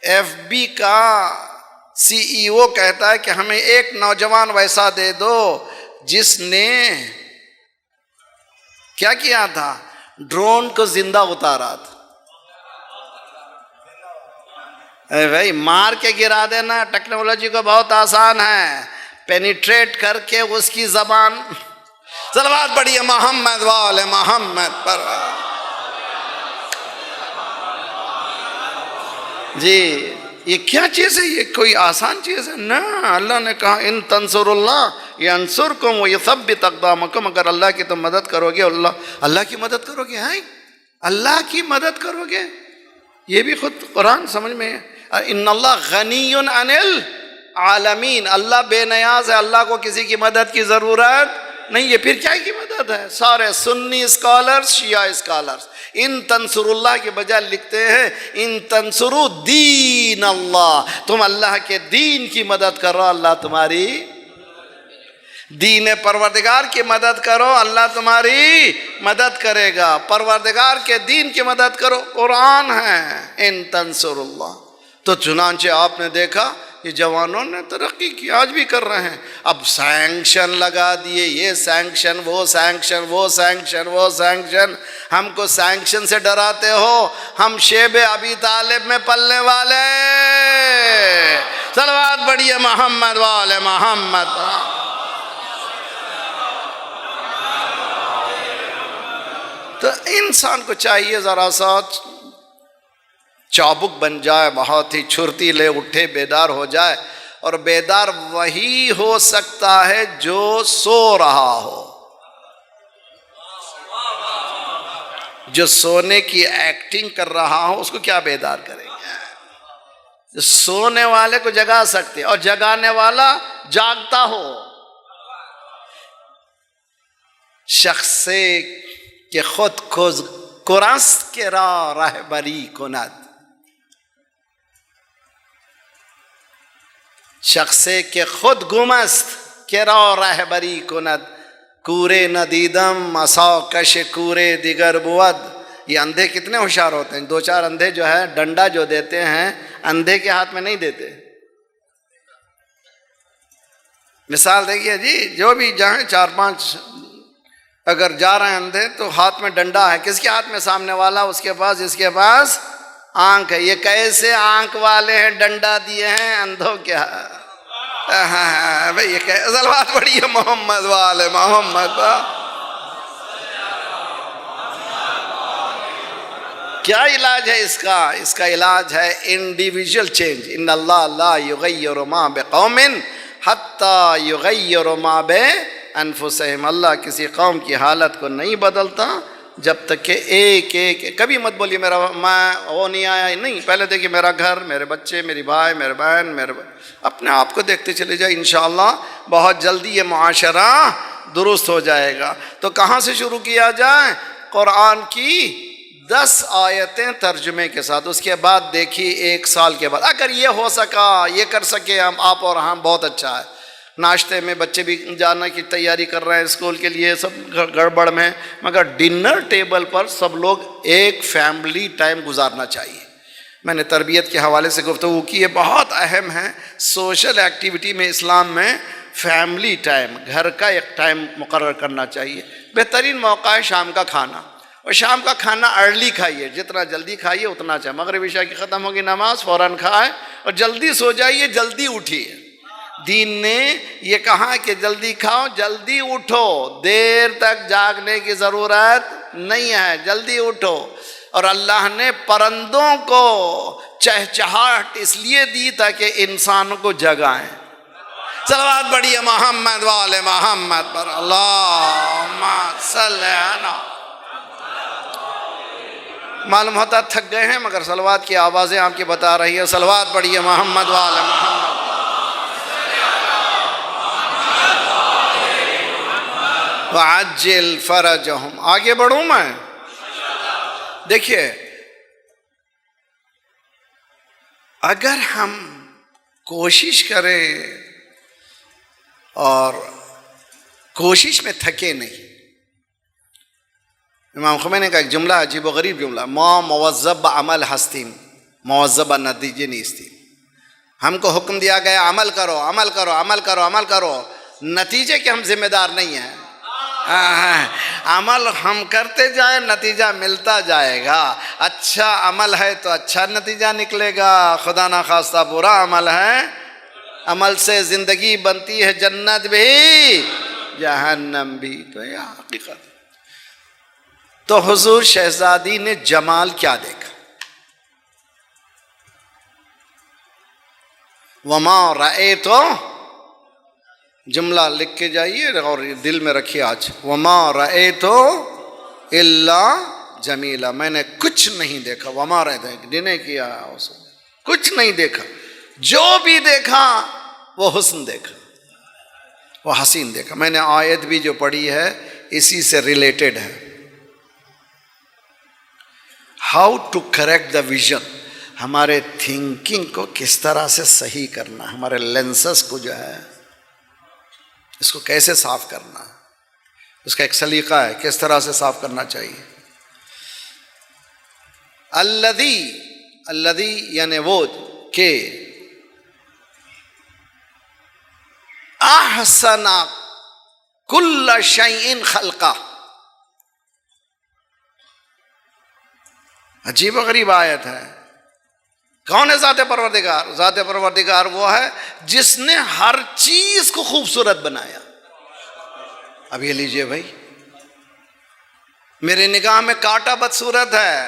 S2: ایف بی کا سی ای او کہتا ہے کہ ہمیں ایک نوجوان ویسا دے دو جس نے کیا کیا تھا، ڈرون کو زندہ اتارا تھا. اے بھائی مار کے گرا دینا ٹیکنالوجی کو بہت آسان ہے، پینیٹریٹ کر کے اس کی زبان. صلوات پڑھیے محمد والے محمد پر. جی یہ کیا چیز ہے؟ یہ کوئی آسان چیز ہے؟ نہ. اللہ نے کہا ان تنصر اللہ ینصرکم ویثبت اقدامکم. اگر اللہ کی تم مدد کرو گے، اللہ کی مدد کرو گے. ہیں اللہ کی مدد کرو گے، یہ بھی خود قرآن سمجھ میں ہے. ان اللہ غنی عن العالمین. اللہ بے نیاز ہے، اللہ کو کسی کی مدد کی ضرورت نہیں. یہ پھر کیا کی مدد ہے؟ سارے سنی اسکالرز، شیعہ اسکالرز ان تنصر اللہ کے بجائے لکھتے ہیں ان تنصروا دین اللہ. تم اللہ کے دین کی مدد کرو، اللہ تمہاری دین پروردگار کی مدد کرو، اللہ تمہاری مدد کرے گا. پروردگار کے دین کی مدد کرو، قرآن ہے ان تنصر اللہ. تو چنانچہ آپ نے دیکھا یہ جوانوں نے ترقی کی، آج بھی کر رہے ہیں. اب سینکشن لگا دیے، یہ سینکشن وہ سینکشن وہ سینکشن وہ سینکشن. ہم کو سینکشن سے ڈراتے ہو، ہم شیب ابی طالب میں پلنے والے. صلوات بڑھیے محمد والے محمد. تو انسان کو چاہیے ذرا سا چابک بن جائے، بہت ہی چھرتی لے اٹھے، بیدار ہو جائے. اور بیدار وہی ہو سکتا ہے جو سو رہا ہو. جو سونے کی ایکٹنگ کر رہا ہو اس کو کیا بیدار کریں گے؟ جو سونے والے کو جگا سکتے، اور جگانے والا جاگتا ہو. شخص کہ خود کو کرست کے رہبری کند. شخص کہ خود گمست کے رہبری کند. کورے ندیدم اسا کش کورے دیگر بود. یہ اندھے کتنے ہوشیار ہوتے ہیں. 2-4 اندھے جو ہے ڈنڈا جو دیتے ہیں اندھے کے ہاتھ میں نہیں دیتے. مثال دیکھیے جی، جو بھی جہاں 4-5 اگر جا رہے ہیں اندھے تو ہاتھ میں ڈنڈا ہے. کس کے ہاتھ میں؟ سامنے والا، اس کے پاس جس کے پاس آنکھ ہے. یہ کیسے آنکھ والے ہیں ڈنڈا دیے ہیں اندھوں کیا؟ بھئی یہ صلوات پڑھیے محمد والے محمد. کیا علاج ہے اس کا؟ اس کا علاج ہے انڈیویجول چینج. ان اللہ لا یغیر ما بقوم حتی یغیر ما بانفسہم. اللہ کسی قوم کی حالت کو نہیں بدلتا جب تک کہ ایک کبھی مت بولیے میرا میں وہ نہیں آیا. نہیں، پہلے دیکھیے میرا گھر، میرے بچے، میری بھائی، میرے بہن، اپنے آپ کو دیکھتے چلے جائے. انشاءاللہ بہت جلدی یہ معاشرہ درست ہو جائے گا. تو کہاں سے شروع کیا جائے؟ قرآن کی 10 آیتیں ترجمے کے ساتھ. اس کے بعد دیکھیے 1 سال کے بعد اگر یہ ہو سکا، یہ کر سکے ہم، آپ اور ہم، بہت اچھا ہے. ناشتے میں بچے بھی جانا کی تیاری کر رہے ہیں اسکول کے لیے، سب گڑبڑ میں، مگر ڈنر ٹیبل پر سب لوگ ایک فیملی ٹائم گزارنا چاہیے۔ میں نے تربیت کے حوالے سے گفتگو کی، یہ بہت اہم ہے۔ سوشل ایکٹیویٹی میں اسلام میں فیملی ٹائم، گھر کا ایک ٹائم مقرر کرنا چاہیے۔ بہترین موقع ہے شام کا کھانا، اور شام کا کھانا ارلی کھائیے، جتنا جلدی کھائیے اتنا اچھا۔ مغرب عشاء کی ختم ہوگی نماز، فوراً کھائے اور جلدی سو جائیے، جلدی اٹھیے۔ دین نے یہ کہا کہ جلدی کھاؤ، جلدی اٹھو، دیر تک جاگنے کی ضرورت نہیں ہے، جلدی اٹھو۔ اور اللہ نے پرندوں کو چہچہاہٹ اس لیے دی تاکہ انسانوں کو جگائیں۔ صلوات پڑھیے محمد والے محمد پر، اللہم صلی علی۔ معلوم ہوتا تھک گئے ہیں مگر صلوات کی آوازیں آپ کی بتا رہی ہے۔ صلوات پڑھیے محمد والے محمد۔ وعجل فرجہم۔ آگے بڑھوں میں؟ دیکھیے، اگر ہم کوشش کریں اور کوشش میں تھکے نہیں، امام خمینی کا ایک جملہ، عجیب و غریب جملہ، ما موظب عمل ہستیم موظب نتیجے نیستیم۔ ہم کو حکم دیا گیا عمل کرو عمل کرو عمل کرو عمل کرو، نتیجے کے ہم ذمہ دار نہیں ہیں۔ عمل ہم کرتے جائیں، نتیجہ ملتا جائے گا۔ اچھا عمل ہے تو اچھا نتیجہ نکلے گا، خدا نہ خواستہ برا عمل ہے، عمل سے زندگی بنتی ہے جنت بھی جہنم بھی، تو یہ حقیقت۔ تو حضور شہزادی نے جمال کیا دیکھا؟ وما رأیت، جملہ لکھ کے جائیے اور دل میں رکھیے آج، وما رأیت الا جمیلا، میں نے کچھ نہیں دیکھا، وما رأیت ڈنے کیا اس کو، کچھ نہیں دیکھا، جو بھی دیکھا وہ حسن دیکھا، وہ حسین دیکھا۔ میں نے آیت بھی جو پڑھی ہے اسی سے ریلیٹڈ ہے، how to correct the vision, ہمارے تھنکنگ کو کس طرح سے صحیح کرنا، ہمارے لینسز کو جو ہے اس کو کیسے صاف کرنا، اس کا ایک سلیقہ ہے، کس طرح سے صاف کرنا چاہیے۔ الذی یعنی وہ کہ احسن کل شیء خلقہ، عجیب و غریب آیت ہے۔ کون ہے ذات پروردگار؟ ذات پروردگار وہ ہے جس نے ہر چیز کو خوبصورت بنایا۔ اب یہ لیجئے بھائی، میرے نگاہ میں کانٹا بدصورت ہے،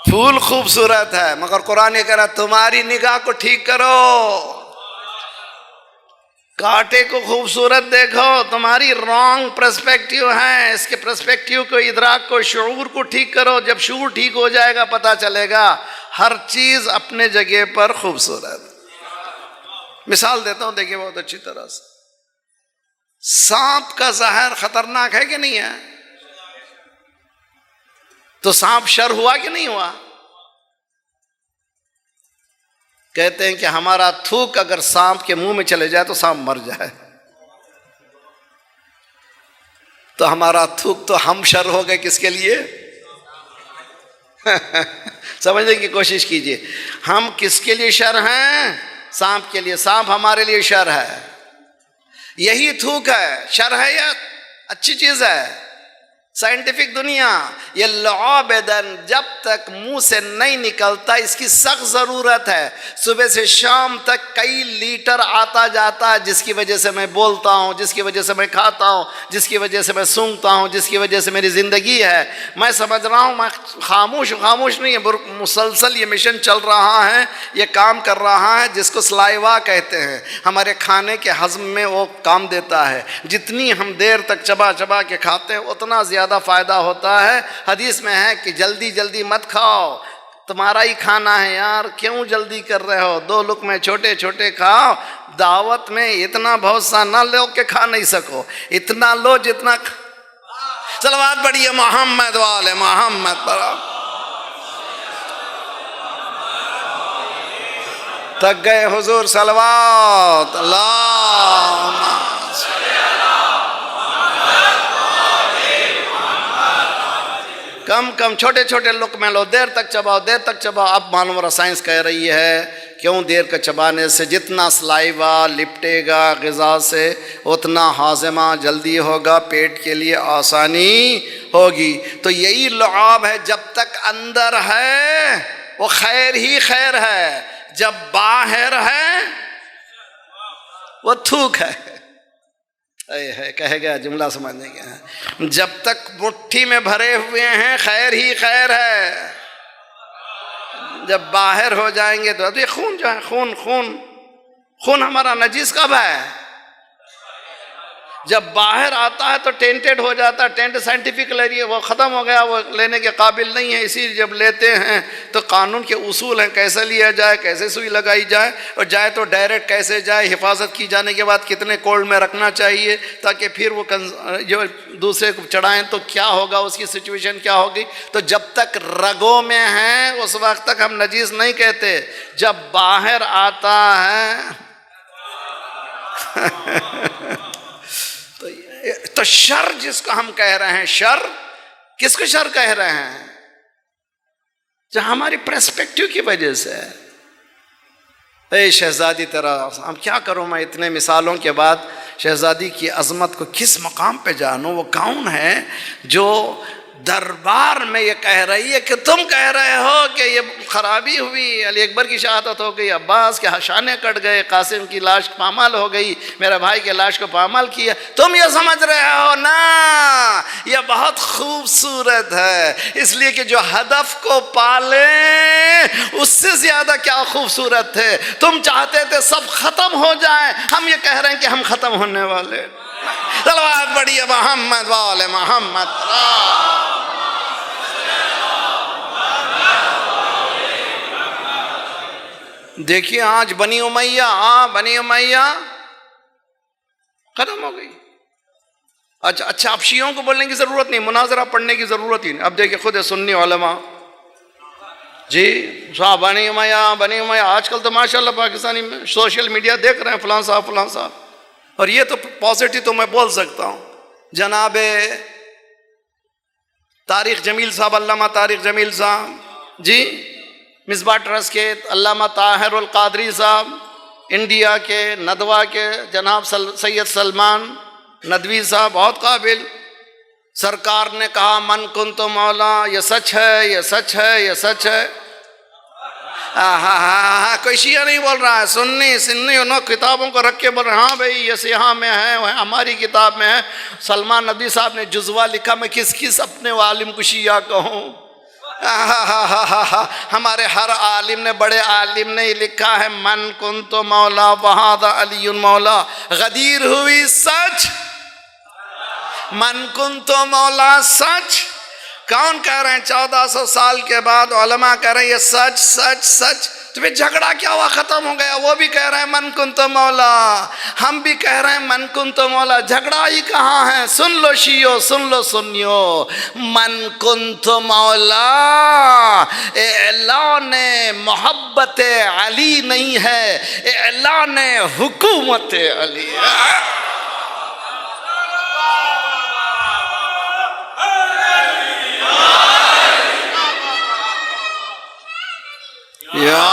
S2: پھول خوبصورت ہے، مگر قرآن یہ کہہ رہا تمہاری نگاہ کو ٹھیک کرو، کانٹے کو خوبصورت دیکھو، تمہاری رانگ پرسپیکٹیو ہے، اس کے پرسپیکٹیو کو، ادراک کو، شعور کو ٹھیک کرو۔ جب شعور ٹھیک ہو جائے گا پتہ چلے گا ہر چیز اپنے جگہ پر خوبصورت۔ مثال دیتا ہوں، دیکھیے بہت اچھی طرح سے، سانپ کا زہر خطرناک ہے کہ نہیں ہے؟ تو سانپ شر ہوا کہ نہیں ہوا؟ کہتے ہیں کہ ہمارا تھوک اگر سانپ کے منہ میں چلے جائے تو سانپ مر جائے، تو ہمارا تھوک تو ہم شر ہو گئے کس کے لیے؟ سمجھنے کی کوشش کیجئے، ہم کس کے لیے شر ہیں؟ سانپ کے لیے، سانپ ہمارے لیے شر ہے۔ یہی تھوک ہے، شر ہے یا اچھی چیز ہے؟ سائنٹیفک دنیا یہ لعاب دن جب تک منہ سے نہیں نکلتا اس کی سخت ضرورت ہے۔ صبح سے شام تک کئی لیٹر آتا جاتا ہے، جس کی وجہ سے میں بولتا ہوں، جس کی وجہ سے میں کھاتا ہوں، جس کی وجہ سے میں سونگتا ہوں، جس کی وجہ سے میری زندگی ہے۔ میں سمجھ رہا ہوں میں خاموش نہیں ہے، مسلسل یہ مشن چل رہا ہے، یہ کام کر رہا ہے جس کو سلائیوا کہتے ہیں، ہمارے کھانے کے ہضم میں وہ کام دیتا ہے۔ جتنی ہم دیر تک چبا چبا کے کھاتے ہیں اتنا زیادہ فائدہ ہوتا ہے۔ حدیث میں ہے کہ جلدی جلدی مت کھاؤ، تمہارا ہی کھانا ہے یار، کیوں جلدی کر رہے ہو؟ 2 لقمے چھوٹے چھوٹے کھاؤ، دعوت میں اتنا بہت سا نہ لو کہ کھا نہیں سکو، اتنا لو جتنا۔ صلوات پڑھیے محمد والے محمد پر۔ تک گئے حضور صلوات اللہم کم چھوٹے چھوٹے لقمے لو، دیر تک چباؤ، دیر تک چباؤ۔ اب معلوم ہو رہا سائنس کہہ رہی ہے کیوں دیر کا چبانے سے جتنا سلائیوا لپٹے گا غذا سے اتنا ہاضمہ جلدی ہوگا، پیٹ کے لیے آسانی ہوگی۔ تو یہی لعاب ہے، جب تک اندر ہے وہ خیر ہی خیر ہے، جب باہر ہے وہ تھوک ہے۔ کہے گا جملہ سمجھنے کے، جب تک مٹھی میں بھرے ہوئے ہیں خیر ہی خیر ہے، جب باہر ہو جائیں گے تو ابھی خون جو ہے، خون ہمارا نجیس کب ہے؟ جب باہر آتا ہے تو ٹینٹڈ ہو جاتا ہے، ٹینٹ سائنٹیفک لے لیے وہ ختم ہو گیا، وہ لینے کے قابل نہیں ہے، اسی جب لیتے ہیں تو قانون کے اصول ہیں کیسے لیا جائے، کیسے سوئی لگائی جائے، اور جائے تو ڈائریکٹ کیسے جائے، حفاظت کی جانے کے بعد کتنے کولڈ میں رکھنا چاہیے تاکہ پھر وہ جو دوسرے کو چڑھائیں تو کیا ہوگا، اس کی سچویشن کیا ہوگی۔ تو جب تک رگوں میں ہیں اس وقت تک ہم نجیس نہیں کہتے، جب باہر آتا ہے تو شر جس کو ہم کہہ رہے ہیں، شر کس کو شر کہہ رہے ہیں؟ جو ہماری پرسپیکٹیو کی وجہ سے ہے۔ اے شہزادی تیرا، ہم کیا کروں میں اتنے مثالوں کے بعد شہزادی کی عظمت کو کس مقام پہ جانوں؟ وہ کون ہے جو دربار میں یہ کہہ رہی ہے کہ تم کہہ رہے ہو کہ یہ خرابی ہوئی، علی اکبر کی شہادت ہو گئی، عباس کے شانے کٹ گئے، قاسم کی لاش پامال ہو گئی، میرے بھائی کے لاش کو پامال کیا، تم یہ سمجھ رہے ہو نا یہ بہت خوبصورت ہے، اس لیے کہ جو ہدف کو پالے اس سے زیادہ کیا خوبصورت ہے۔ تم چاہتے تھے سب ختم ہو جائے، ہم یہ کہہ رہے ہیں کہ ہم ختم ہونے والے۔ صلوات پڑھیے محمد وآل محمد۔ دیکھیے آج بنی امیہ ختم ہو گئی۔ اچھا اب شیعوں کو بولنے کی ضرورت نہیں، مناظرہ پڑھنے کی ضرورت ہی نہیں۔ اب دیکھیے خود سنی علماء جی صاحب بنی امیہ آج کل تو ماشاءاللہ پاکستانی میں سوشل میڈیا دیکھ رہے ہیں فلاں صاحب، اور یہ تو پازیٹیو تو میں بول سکتا ہوں، جناب طارق جمیل صاحب، علامہ طارق جمیل صاحب جی، مصباح ٹرسٹ کے علامہ طاہر القادری صاحب، انڈیا کے ندوہ کے جناب سید سلمان ندوی صاحب، بہت قابل۔ سرکار نے کہا من کنت مولا، یہ سچ ہے، یہ سچ ہے، یہ سچ ہے۔ کوئی شیعہ نہیں بول رہا ہے، سنی انہوں کتابوں کو رکھ کے بول رہے ہیں ہاں بھائی یہ سیاہ میں ہے، ہماری کتاب میں ہے۔ سلمان ندوی صاحب نے جزوہ لکھا، میں کس اپنے عالم کو شیعہ کہوں؟ ہمارے ہر عالم نے، بڑے عالم نے یہ لکھا ہے من کنت مولا وہذا علی مولا، غدیر ہوئی سچ، من کنت مولا سچ۔ کون کہہ رہے ہیں 1400 سال کے بعد علماء کہہ رہے ہیں یہ سچ سچ سچ، تو پھر جھگڑا کیا ہوا؟ ختم ہو گیا۔ وہ بھی کہہ رہے ہیں من کنت مولا، ہم بھی کہہ رہے ہیں من کنت مولا، جھگڑا ہی کہاں ہے؟ سن لو شیعو، سن لو سنیو، من کنت مولا اعلان محبت علی نہیں ہے، اعلان حکومت علی ہے۔ یا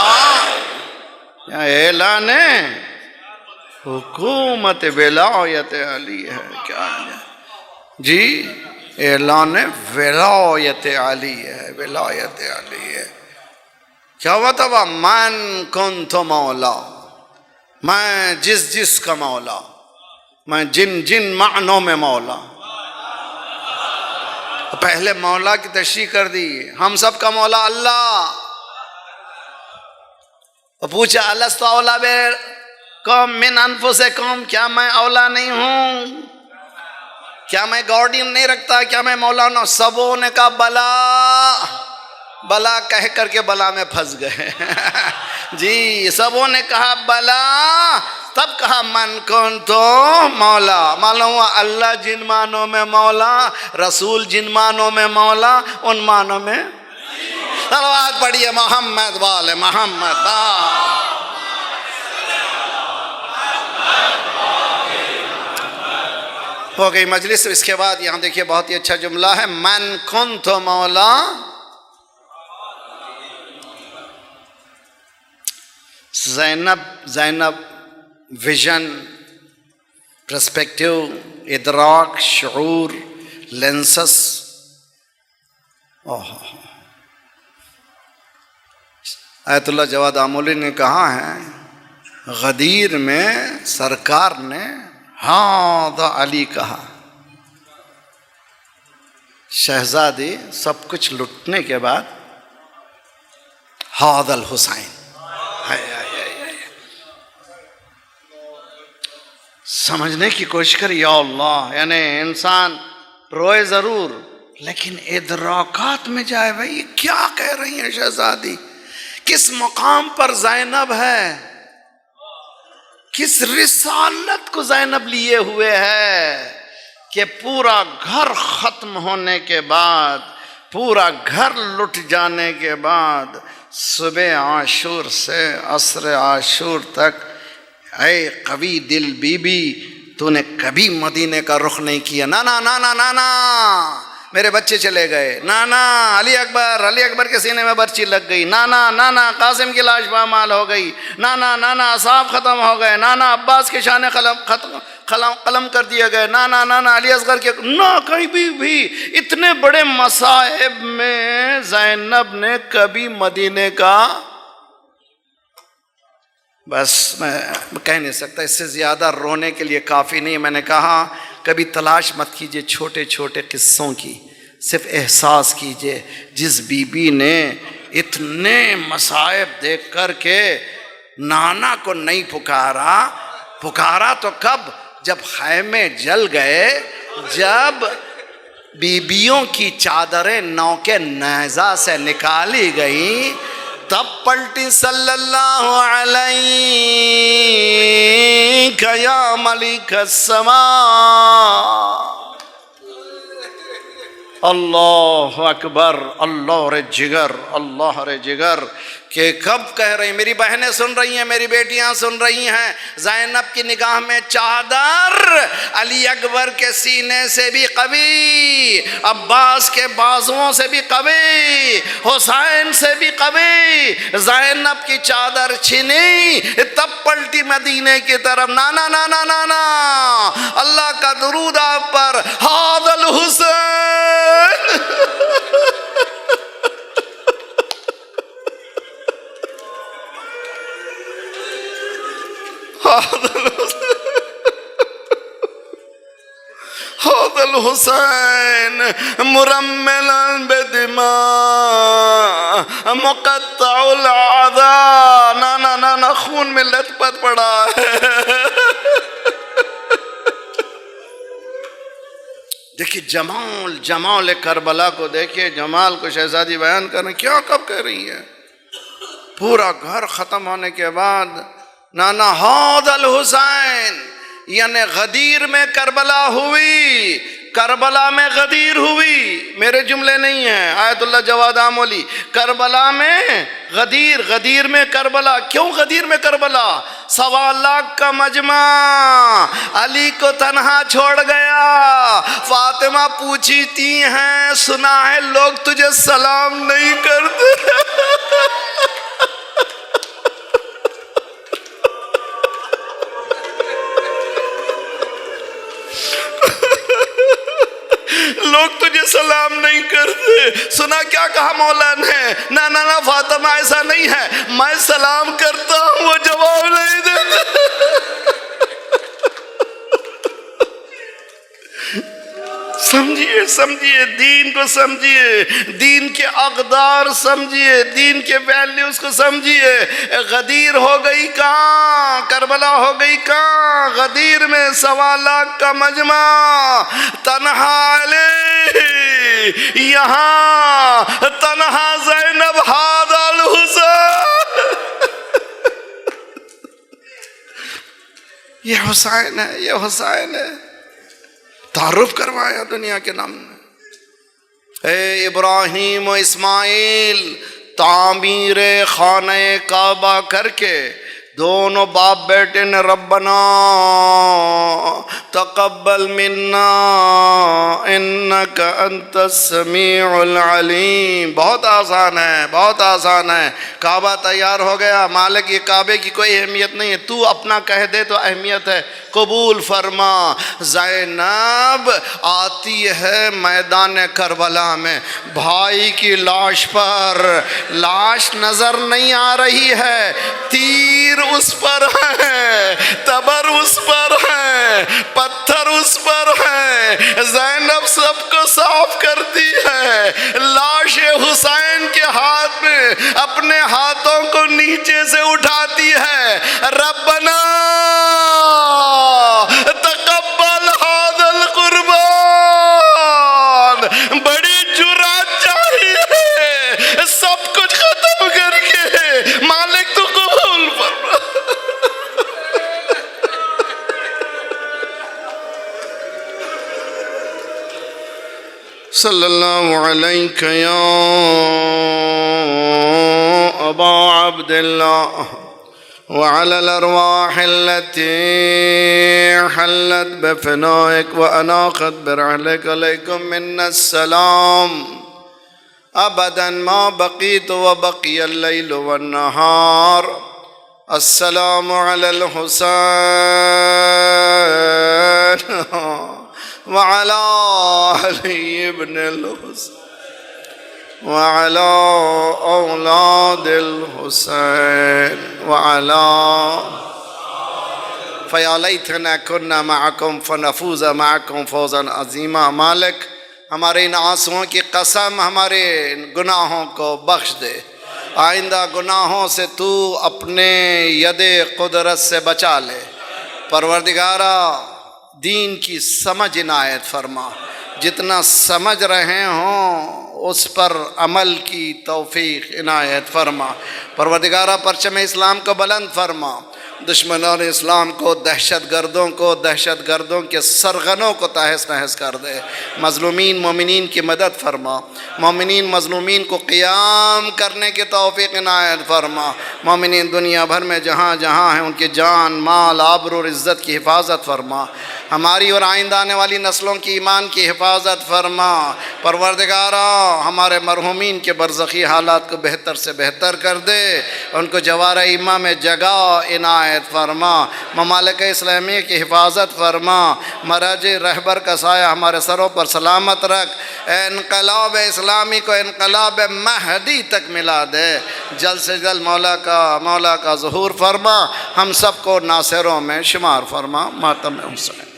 S2: اعلان حکومت ولایت علی ہے، کیا ہے جی؟ اعلان ولایت علی ہے، ولایت علی ہے۔ کیا ہوا تھا؟ من کنت مولا، میں جس کا مولا، میں جن معنوں میں مولا۔ پہلے مولا کی تشریح کر دی، ہم سب کا مولا اللہ۔ پوچھا الست اولا بکم من انفسکم، کیا میں اولا نہیں ہوں؟ کیا میں گارڈین نہیں رکھتا؟ کیا میں مولانا؟ سبوں نے کہا بلا کہہ کر کے بلا میں پھنس گئے جی، سبوں نے کہا بلا، تب کہا من کنت مولا۔ معلوم ہوا اللہ جن معنوں میں مولا، رسول جن معنوں میں مولا، ان معنوں میں۔ صلوات پڑھیے محمد وآل محمد۔ ہو گئی مجلس. اس کے بعد یہاں دیکھیے بہت ہی اچھا جملہ ہے, من کنت مولا. زینب ویژن, پرسپیکٹیو, ادراک, شعور, لینسس. آیت اللہ جواد آمولی نے کہا ہے غدیر میں سرکار نے ہاں علی کہا. شہزادی سب کچھ لٹنے کے بعد ہاد الحسین. سمجھنے کی کوشش کر, یا اللہ, یعنی انسان روئے ضرور لیکن ادراکات میں جائے. بھائی یہ کیا کہہ رہی ہیں شہزادی, کس مقام پر زینب ہے, کس رسالت کو زینب لیے ہوئے ہے کہ پورا گھر ختم ہونے کے بعد, پورا گھر لٹ جانے کے بعد, صبح عاشور سے عصر عاشور تک, اے قوی دل بی بی تو نے کبھی مدینے کا رخ نہیں کیا. نانا نانا نانا میرے بچے چلے گئے, نانا علی اکبر کے سینے میں برچی لگ گئی, نانا نانا قاسم کی لاش پامال ہو گئی, نانا نانا اصحاب ختم ہو گئے, نانا عباس کے شان قلم کر دیے گئے, نانا نانا علی اصغر کے. نہ کہیں بھی اتنے بڑے مصائب میں زینب نے کبھی مدینے کا, بس میں کہہ نہیں سکتا, اس سے زیادہ رونے کے لیے کافی نہیں. میں نے کہا کبھی تلاش مت کیجئے چھوٹے چھوٹے قصوں کی, صرف احساس کیجئے جس بی بی نے اتنے مصائب دیکھ کر کے نانا کو نہیں پکارا تو کب, جب خیمے جل گئے, جب بیبیوں کی چادریں نوکے نیزہ سے نکالی گئیں, تب پلٹی صلی اللہ علیہ یا ملک السماء. اللہ اکبر, اللہ رے جگر, اللہ رے جگر. کہ کب کہہ رہی, میری بہنیں سن رہی ہیں, میری بیٹیاں سن رہی ہیں, زینب کی نگاہ میں چادر علی اکبر کے سینے سے بھی قوی, عباس کے بازوؤں سے بھی قوی, حسین سے بھی قوی. زینب کی چادر چھینی, تب پلٹی مدینے کی طرف. نانا نانا نانا, اللہ کا درود آپ پر, ہاد الحسین. هذا الحسين مرملا بدماء مقطع الاعضاء. نانا نانا خون میں لت پت پڑا ہے. دیکھیے جمال کربلا کو دیکھیے, جمال کو شہزادی بیان کرنے کیا کب کہہ رہی ہے. پورا گھر ختم ہونے کے بعد نانا هذا الحسین, یعنی غدیر میں کربلا ہوئی, کربلا میں غدیر ہوئی. میرے جملے نہیں ہیں, آیت اللہ جواد آمولی. کربلا میں غدیر میں کربلا. کیوں غدیر میں کربلا؟ 1.25 لاکھ کا مجمع علی کو تنہا چھوڑ گیا. فاطمہ پوچھتی ہیں, سنا ہے لوگ تجھے سلام نہیں کرتے. لوگ تجھے سلام نہیں کرتے. سنا کیا کہا مولا نے, نانا فاطمہ ایسا نہیں ہے, میں سلام کرتا ہوں وہ جواب نہیں دیتے. سمجھیے دین کو, سمجھیے دین کے اقدار, سمجھیے دین کے ویلیوز کو, سمجھیے. غدیر ہو گئی کہاں, کربلا ہو گئی کہاں, غدیر میں 1.25 لاکھ کا مجمع, تنہا علی, یہاں تنہا زینب, ہذا الحسین. یہ حسین ہے, یہ حسین ہے. تعارف کروایا دنیا کے نام میں. اے ابراہیم و اسماعیل تعمیر خانہ کعبہ کر کے دونوں باپ بیٹے نے ربنا تقبل منا انک انت السمیع العلیم. بہت آسان ہے، بہت آسان ہے. کعبہ تیار ہو گیا، مالک یہ کعبے کی کوئی اہمیت نہیں ہے، تو اپنا کہہ دے تو اہمیت ہے، قبول فرما. زینب آتی ہے میدان کربلا میں، بھائی کی لاش پر، لاش نظر نہیں آ رہی ہے، تیر اس پر ہے، تبر اس پر ہے، پتھر اس پر ہے. زینب سب کو صاف کرتی ہے، لاش حسین کے ہاتھ میں اپنے ہاتھوں کو نیچے سے اٹھاتی ہے. ربنا تقبل هذا القربان. بڑی جرات چاہیے، سب کچھ ختم کر کے مالک تو قبول فرما. صلی اللہ علیک یا ابا عبداللہ وعلى الأرواح التي حلت بفنائك وأناقت برحلك عليكم منا السلام أبدا ما بقيت وبقي الليل والنهار. السلام على الحسين وعلى علي بن الحسين وعلى أولاد الحسين وعلى فيا ليتنا كنا معكم فنفوز معكم فوزا عظيما. مالک ہمارے ان آنسوؤں کی قسم ہمارے گناہوں کو بخش دے، آئندہ گناہوں سے تو اپنے ید قدرت سے بچا لے. پروردگارا دین کی سمجھ عنایت فرما، جتنا سمجھ رہے ہوں اس پر عمل کی توفیق عنایت فرما. پروردگارہ پرچم اسلام کو بلند فرما، دشمنان اسلام کو، دہشت گردوں کے سرغنوں کو تہس نہس کر دے. مظلومین مومنین کی مدد فرما، مومنین مظلومین کو قیام کرنے کی توفیق عنایت فرما. مومنین دنیا بھر میں جہاں جہاں ہیں ان کے جان مال آبرو اور عزت کی حفاظت فرما. ہماری اور آئندہ آنے والی نسلوں کی ایمان کی حفاظت فرما. پروردگارہ ہمارے مرحومین کے برزخی حالات کو بہتر سے بہتر کر دے، ان کو جوار ایمہ میں جگہ عنایت فرما. ممالک اسلامیہ کی حفاظت فرما. مراج رہبر کا سایہ ہمارے سروں پر سلامت رکھ. اے انقلاب اسلامی کو انقلاب مہدی تک ملا دے. جلد سے جلد مولا کا ظہور فرما، ہم سب کو ناصروں میں شمار فرما. ماتم حسین.